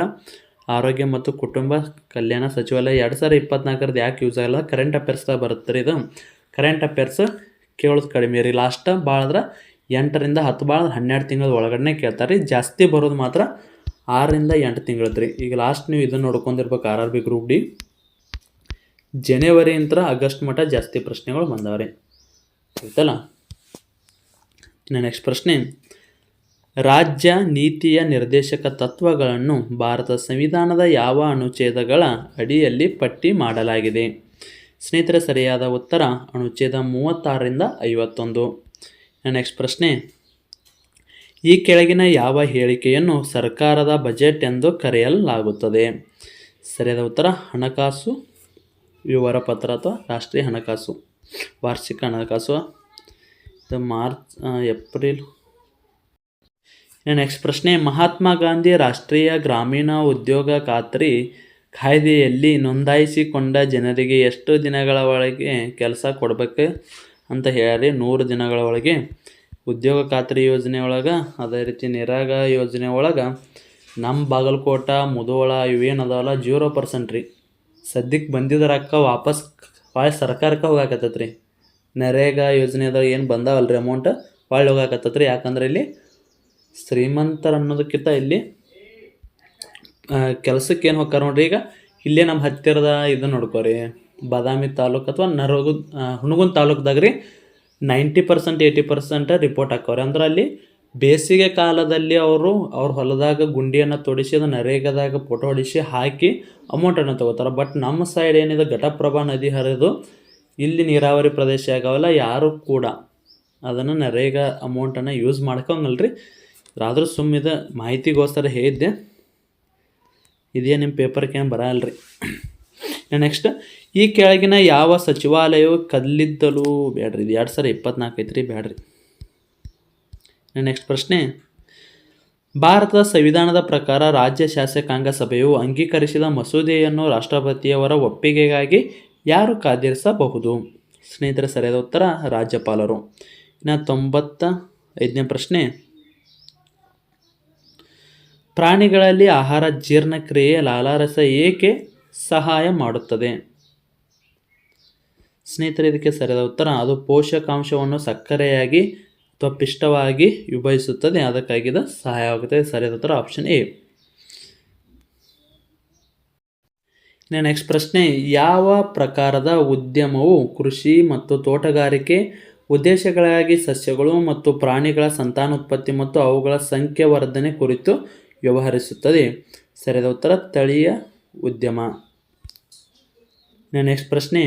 ಆರೋಗ್ಯ ಮತ್ತು ಕುಟುಂಬ ಕಲ್ಯಾಣ ಸಚಿವಾಲಯ. 2024 ಯಾಕೆ ಯೂಸ್ ಆಗಲ್ಲ? ಕರೆಂಟ್ ಅಫೇರ್ಸ್ದಾಗ ಬರುತ್ತೆ ರೀ. ಇದು ಕರೆಂಟ್ ಅಫೇರ್ಸ್ ಕೇಳೋದು ಕಡಿಮೆ ರೀ. ಲಾಸ್ಟ್ ಭಾಳದ್ರೆ 8ರಿಂದ 10, ಭಾಳ 12 ತಿಂಗಳ ಒಳಗಡೆ ಕೇಳ್ತಾರೆ ರೀ. ಜಾಸ್ತಿ ಬರೋದು ಮಾತ್ರ 6ರಿಂದ 8 ತಿಂಗಳದ್ದು ರೀ. ಈಗ ಲಾಸ್ಟ್ ನೀವು ಇದನ್ನು ನೋಡ್ಕೊಂಡಿರ್ಬೇಕು, RRB ಗ್ರೂಪ್ ಡಿ ಜನವರಿಯಿಂದ ಆಗಸ್ಟ್ ಮಟ್ಟ ಜಾಸ್ತಿ ಪ್ರಶ್ನೆಗಳು ಬಂದವ್ರಿ, ಆಯ್ತಲ್ಲ. ಇನ್ನು ನೆಕ್ಸ್ಟ್ ಪ್ರಶ್ನೆ, ರಾಜ್ಯ ನೀತಿಯ ನಿರ್ದೇಶಕ ತತ್ವಗಳನ್ನು ಭಾರತ ಸಂವಿಧಾನದ ಯಾವ ಅನುಚ್ಛೇದಗಳ ಅಡಿಯಲ್ಲಿ ಪಟ್ಟಿ ಮಾಡಲಾಗಿದೆ? ಸ್ನೇಹಿತರೆ, ಸರಿಯಾದ ಉತ್ತರ ಅನುಚ್ಛೇದ 36ರಿಂದ 51. ನೆಕ್ಸ್ಟ್ ಪ್ರಶ್ನೆ, ಈ ಕೆಳಗಿನ ಯಾವ ಹೇಳಿಕೆಯನ್ನು ಸರ್ಕಾರದ ಬಜೆಟ್ ಎಂದು ಕರೆಯಲಾಗುತ್ತದೆ? ಸರಿಯಾದ ಉತ್ತರ ಹಣಕಾಸು ವಿವರ ಪತ್ರ ಅಥವಾ ರಾಷ್ಟ್ರೀಯ ಹಣಕಾಸು. ವಾರ್ಷಿಕ ಹಣಕಾಸು ಇದು ಮಾರ್ಚ್ ಏಪ್ರಿಲ್. ನೆಕ್ಸ್ಟ್ ಪ್ರಶ್ನೆ, ಮಹಾತ್ಮ ಗಾಂಧಿ ರಾಷ್ಟ್ರೀಯ ಗ್ರಾಮೀಣ ಉದ್ಯೋಗ ಖಾತ್ರಿ ಕಾಯ್ದೆಯಲ್ಲಿ ನೋಂದಾಯಿಸಿಕೊಂಡ ಜನರಿಗೆ ಎಷ್ಟು ದಿನಗಳ ಒಳಗೆ ಕೆಲಸ ಕೊಡಬೇಕು ಅಂತ ಹೇಳಿ 100 ದಿನಗಳ ಒಳಗೆ. ಉದ್ಯೋಗ ಖಾತ್ರಿ ಯೋಜನೆ ಒಳಗೆ, ಅದೇ ರೀತಿ ನಿರಾಗ ಯೋಜನೆ ಒಳಗೆ ನಮ್ಮ ಬಾಗಲಕೋಟ ಮುಧೋಳ ಇವೇನದಾವಲ್ಲ 0% ರೀ. ಸದ್ಯಕ್ಕೆ ಬಂದಿದ್ದ ರೊಕ್ಕ ವಾಪಸ್ ಸರ್ಕಾರಕ್ಕೆ ಹೋಗಾಕತ್ತೈತೆ ರೀ. ನರೇಗಾ ಯೋಜನೆದಾಗ ಏನು ಬಂದಾವಲ್ರಿ ಅಮೌಂಟ್ ಹೊಳ್ಳಿ ಹೋಗಾಕತ್ತೈತೆ ರೀ. ಯಾಕಂದ್ರೆ ಇಲ್ಲಿ ಶ್ರೀಮಂತರ ಅನ್ನೋದಕ್ಕಿಂತ ಇಲ್ಲಿ ಕೆಲಸಕ್ಕೆ ಏನು ಹೋಗ್ತಾರೆ ನೋಡ್ರಿ. ಈಗ ಇಲ್ಲೇ ನಮ್ಮ ಹತ್ತಿರದ ಇದು ನೋಡ್ಕೋರಿ, ಬಾದಾಮಿ ತಾಲೂಕು ಅಥವಾ ಹುನಗುಂದ ತಾಲೂಕ್ದಾಗ ರೀ 90% 80% ರಿಪೋರ್ಟ್ ಹಾಕವ್ರಿ. ಅಂದ್ರೆ ಅಲ್ಲಿ ಬೇಸಿಗೆ ಕಾಲದಲ್ಲಿ ಅವ್ರ ಹೊಲದಾಗ ಗುಂಡಿಯನ್ನು ತೋಡಿಸಿ ಅದು ನರೇಗಾದಾಗ ಫೋಟೋ ಹೊಡಿಸಿ ಹಾಕಿ ಅಮೌಂಟನ್ನು ತೊಗೋತಾರೆ. ಬಟ್ ನಮ್ಮ ಸೈಡ್ ಏನಿದೆ ಘಟಪ್ರಭಾ ನದಿ ಹರಿದು ಇಲ್ಲಿ ನೀರಾವರಿ ಪ್ರದೇಶ ಆಗವಲ್ಲ, ಯಾರು ಕೂಡ ಅದನ್ನು ನರೇಗಾ ಅಮೌಂಟನ್ನು ಯೂಸ್ ಮಾಡ್ಕೊಂಗಲ್ರಿ. ಆದರೂ ಸುಮ್ಮಿದ ಮಾಹಿತಿಗೋಸ್ಕರ ಹೇಳಿದ್ದೆ. ಇದೇ ನಿಮ್ಮ ಪೇಪರ್ಗೆ ಏನು ಬರಲ್ರಿ. ನೆಕ್ಸ್ಟ್, ಈ ಕೆಳಗಿನ ಯಾವ ಸಚಿವಾಲಯವು ಕಲ್ಲಿದ್ದಲು ಬೇಡ್ರಿ, ಇದು 2024 ಐತ್ರಿ, ಬೇಡ್ರಿ. ನೆಕ್ಸ್ಟ್ ಪ್ರಶ್ನೆ, ಭಾರತದ ಸಂವಿಧಾನದ ಪ್ರಕಾರ ರಾಜ್ಯ ಶಾಸಕಾಂಗ ಸಭೆಯು ಅಂಗೀಕರಿಸಿದ ಮಸೂದೆಯನ್ನು ರಾಷ್ಟ್ರಪತಿಯವರ ಒಪ್ಪಿಗೆಗಾಗಿ ಯಾರು ಕಾದಿರಿಸಬಹುದು? ಸ್ನೇಹಿತರೆ, ಸರಿಯಾದ ಉತ್ತರ ರಾಜ್ಯಪಾಲರು. ಇನ್ನು 95ನೇ ಪ್ರಶ್ನೆ, ಪ್ರಾಣಿಗಳಲ್ಲಿ ಆಹಾರ ಜೀರ್ಣಕ್ರಿಯೆ ಲಾಲಾರಸ ಏಕೆ ಸಹಾಯ ಮಾಡುತ್ತದೆ? ಸ್ನೇಹಿತರೆ, ಇದಕ್ಕೆ ಸರಿಯಾದ ಉತ್ತರ ಅದು ಪೋಷಕಾಂಶವನ್ನು ಸಕ್ಕರೆಯಾಗಿ ಅಥವಾ ಪಿಷ್ಟವಾಗಿ ವಿಭಜಿಸುತ್ತದೆ, ಅದಕ್ಕಾಗಿ ಇದು ಸಹಾಯವಾಗುತ್ತದೆ. ಸರಿಯಾದ ಉತ್ತರ ಆಪ್ಷನ್ ಎ. ನೆಕ್ಸ್ಟ್ ಪ್ರಶ್ನೆ, ಯಾವ ಪ್ರಕಾರದ ಉದ್ಯಮವು ಕೃಷಿ ಮತ್ತು ತೋಟಗಾರಿಕೆ ಉದ್ದೇಶಗಳಿಗಾಗಿ ಸಸ್ಯಗಳು ಮತ್ತು ಪ್ರಾಣಿಗಳ ಸಂತಾನೋತ್ಪತ್ತಿ ಮತ್ತು ಅವುಗಳ ಸಂಖ್ಯೆ ವರ್ಧನೆ ಕುರಿತು ವ್ಯವಹರಿಸುತ್ತದೆ? ಸರಿಯಾದ ಉತ್ತರ ತಳಿಯ ಉದ್ಯಮ. ನೆಕ್ಸ್ಟ್ ಪ್ರಶ್ನೆ,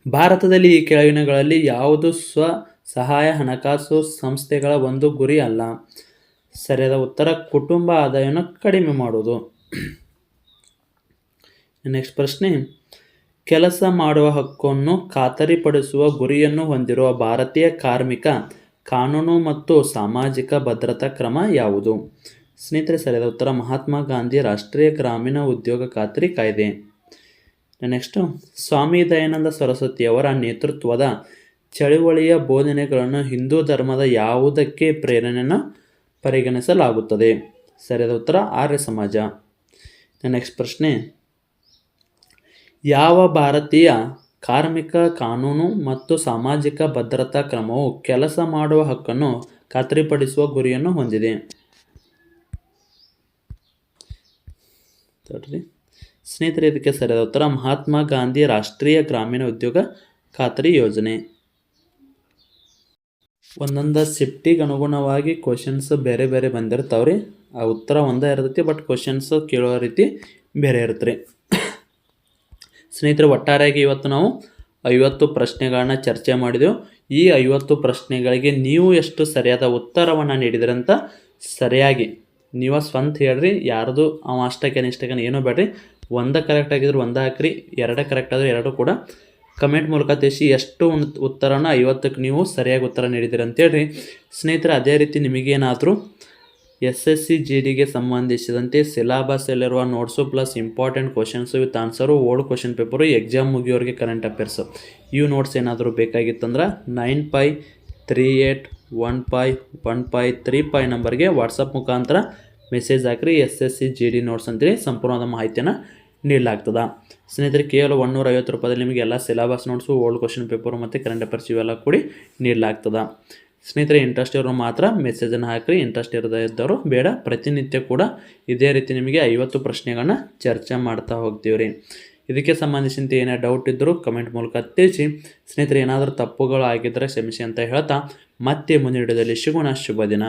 ಭಾರತದಲ್ಲಿ ಈ ಕೆಳಗಿನಗಳಲ್ಲಿ ಯಾವುದು ಸ್ವಸಹಾಯ ಹಣಕಾಸು ಸಂಸ್ಥೆಗಳ ಒಂದು ಗುರಿ ಅಲ್ಲ? ಸರಿಯಾದ ಉತ್ತರ ಕುಟುಂಬ ಆದಾಯವನ್ನು ಕಡಿಮೆ ಮಾಡುವುದು. ನೆಕ್ಸ್ಟ್ ಪ್ರಶ್ನೆ, ಕೆಲಸ ಮಾಡುವ ಹಕ್ಕನ್ನು ಖಾತರಿಪಡಿಸುವ ಗುರಿಯನ್ನು ಹೊಂದಿರುವ ಭಾರತೀಯ ಕಾರ್ಮಿಕ ಕಾನೂನು ಮತ್ತು ಸಾಮಾಜಿಕ ಭದ್ರತಾ ಕ್ರಮ ಯಾವುದು? ಸ್ನೇಹಿತರೆ, ಸರಿಯಾದ ಉತ್ತರ ಮಹಾತ್ಮ ಗಾಂಧಿ ರಾಷ್ಟ್ರೀಯ ಗ್ರಾಮೀಣ ಉದ್ಯೋಗ ಖಾತ್ರಿ ಕಾಯ್ದೆ. ನೆಕ್ಸ್ಟು, ಸ್ವಾಮಿ ದಯಾನಂದ ಸರಸ್ವತಿಯವರ ನೇತೃತ್ವದ ಚಳುವಳಿಯ ಬೋಧನೆಗಳನ್ನು ಹಿಂದೂ ಧರ್ಮದ ಯಾವುದಕ್ಕೆ ಪ್ರೇರಣೆಯನ್ನು ಪರಿಗಣಿಸಲಾಗುತ್ತದೆ? ಸರಿಯಾದ ಉತ್ತರ ಆರ್ಯ ಸಮಾಜ. ನೆಕ್ಸ್ಟ್ ಪ್ರಶ್ನೆ, ಯಾವ ಭಾರತೀಯ ಕಾರ್ಮಿಕ ಕಾನೂನು ಮತ್ತು ಸಾಮಾಜಿಕ ಭದ್ರತಾ ಕ್ರಮವು ಕೆಲಸ ಮಾಡುವ ಹಕ್ಕನ್ನು ಖಾತ್ರಿಪಡಿಸುವ ಗುರಿಯನ್ನು ಹೊಂದಿದೆ? ಸ್ನೇಹಿತರೆ, ಇದಕ್ಕೆ ಸರಿಯಾದ ಉತ್ತರ ಮಹಾತ್ಮ ಗಾಂಧಿ ರಾಷ್ಟ್ರೀಯ ಗ್ರಾಮೀಣ ಉದ್ಯೋಗ ಖಾತ್ರಿ ಯೋಜನೆ. ಒಂದೊಂದು ಶಿಫ್ಟಿಗೆ ಅನುಗುಣವಾಗಿ ಕ್ವಶನ್ಸ್ ಬೇರೆ ಬೇರೆ ಬಂದಿರ್ತಾವ್ರಿ. ಆ ಉತ್ತರ ಒಂದೇ ಇರ್ತೈತಿ, ಬಟ್ ಕ್ವಶನ್ಸ್ ಕೇಳೋ ರೀತಿ ಬೇರೆ ಇರುತ್ತೆ. ಸ್ನೇಹಿತರೆ, ಒಟ್ಟಾರೆಯಾಗಿ ಇವತ್ತು ನಾವು 50 ಪ್ರಶ್ನೆಗಳನ್ನ ಚರ್ಚೆ ಮಾಡಿದೆವು. ಈ 50 ಪ್ರಶ್ನೆಗಳಿಗೆ ನೀವು ಎಷ್ಟು ಸರಿಯಾದ ಉತ್ತರವನ್ನು ನೀಡಿದ್ರಂತ ಸರಿಯಾಗಿ ನೀವು ಸ್ವಂತ ಹೇಳ್ರಿ. ಯಾರ್ದು ಅಷ್ಟಕ್ಕೆ ಏನೂ ಬೇಡ್ರಿ. 1 ಕರೆಕ್ಟ್ ಆಗಿದ್ರೆ 1 ಹಾಕ್ರಿ, 2 ಕರೆಕ್ಟ್ ಆದರೆ 2 ಕೂಡ ಕಮೆಂಟ್ ಮೂಲಕ ತಿಳಿಸಿ ಎಷ್ಟು ಉತ್ತರನ 50ಕ್ಕೆ ನೀವು ಸರಿಯಾಗಿ ಉತ್ತರ ನೀಡಿದ್ದೀರಿ ಅಂತೇಳ್ರಿ. ಸ್ನೇಹಿತರೆ, ಅದೇ ರೀತಿ ನಿಮಗೇನಾದರೂ SSC GDಗೆ ಸಂಬಂಧಿಸಿದಂತೆ ಸಿಲೆಬಸ್ಸಲ್ಲಿರುವ notes plus important questions with answer, old question paper, exam ಮುಗಿಯೋರಿಗೆ ಕರೆಂಟ್ ಅಫೇರ್ಸು, ಇವು ನೋಟ್ಸ್ ಏನಾದರೂ ಬೇಕಾಗಿತ್ತಂದ್ರೆ 9538151535 ನಂಬರ್ಗೆ ವಾಟ್ಸಪ್ ಮುಖಾಂತರ ಮೆಸೇಜ್ ಹಾಕಿರಿ. SSC GD ನೋಟ್ಸ್ ಅಂತೇಳಿ ಸಂಪೂರ್ಣವಾದ ಮಾಹಿತಿಯನ್ನು ನೀಡಲಾಗ್ತದೆ. ಸ್ನೇಹಿತರೆ, ಕೇವಲ 150 ರೂಪಾಯಿದಲ್ಲಿ ನಿಮಗೆ ಎಲ್ಲ syllabus notes, old question paper ಮತ್ತು ಕರೆಂಟ್ ಅಫೇರ್ಸ್ ಇವೆಲ್ಲ ಕೂಡಿ ನೀಡಲಾಗ್ತದೆ. ಸ್ನೇಹಿತರೆ, ಇಂಟ್ರೆಸ್ಟ್ ಇರೋರು ಮಾತ್ರ ಮೆಸೇಜನ್ನು ಹಾಕಿರಿ, ಇಂಟ್ರೆಸ್ಟ್ ಇದ್ದವರು ಬೇಡ. ಪ್ರತಿನಿತ್ಯ ಕೂಡ ಇದೇ ರೀತಿ ನಿಮಗೆ 50 ಪ್ರಶ್ನೆಗಳನ್ನ ಚರ್ಚೆ ಮಾಡ್ತಾ ಹೋಗ್ತೀವಿ ರೀ. ಇದಕ್ಕೆ ಸಂಬಂಧಿಸಿದಂತೆ ಏನೇ ಡೌಟ್ ಇದ್ದರೂ ಕಮೆಂಟ್ ಮೂಲಕ ತಿಳಿಸಿ. ಸ್ನೇಹಿತರೆ, ಏನಾದರೂ ತಪ್ಪುಗಳು ಆಗಿದ್ದರೆ ಕ್ಷಮಿಸಿ ಅಂತ ಹೇಳ್ತಾ ಮತ್ತೆ ಮುಂದಿನ ವಿಡಿಯೋದಲ್ಲಿ ಸಿಗೋಣ. ಶುಭ ದಿನ.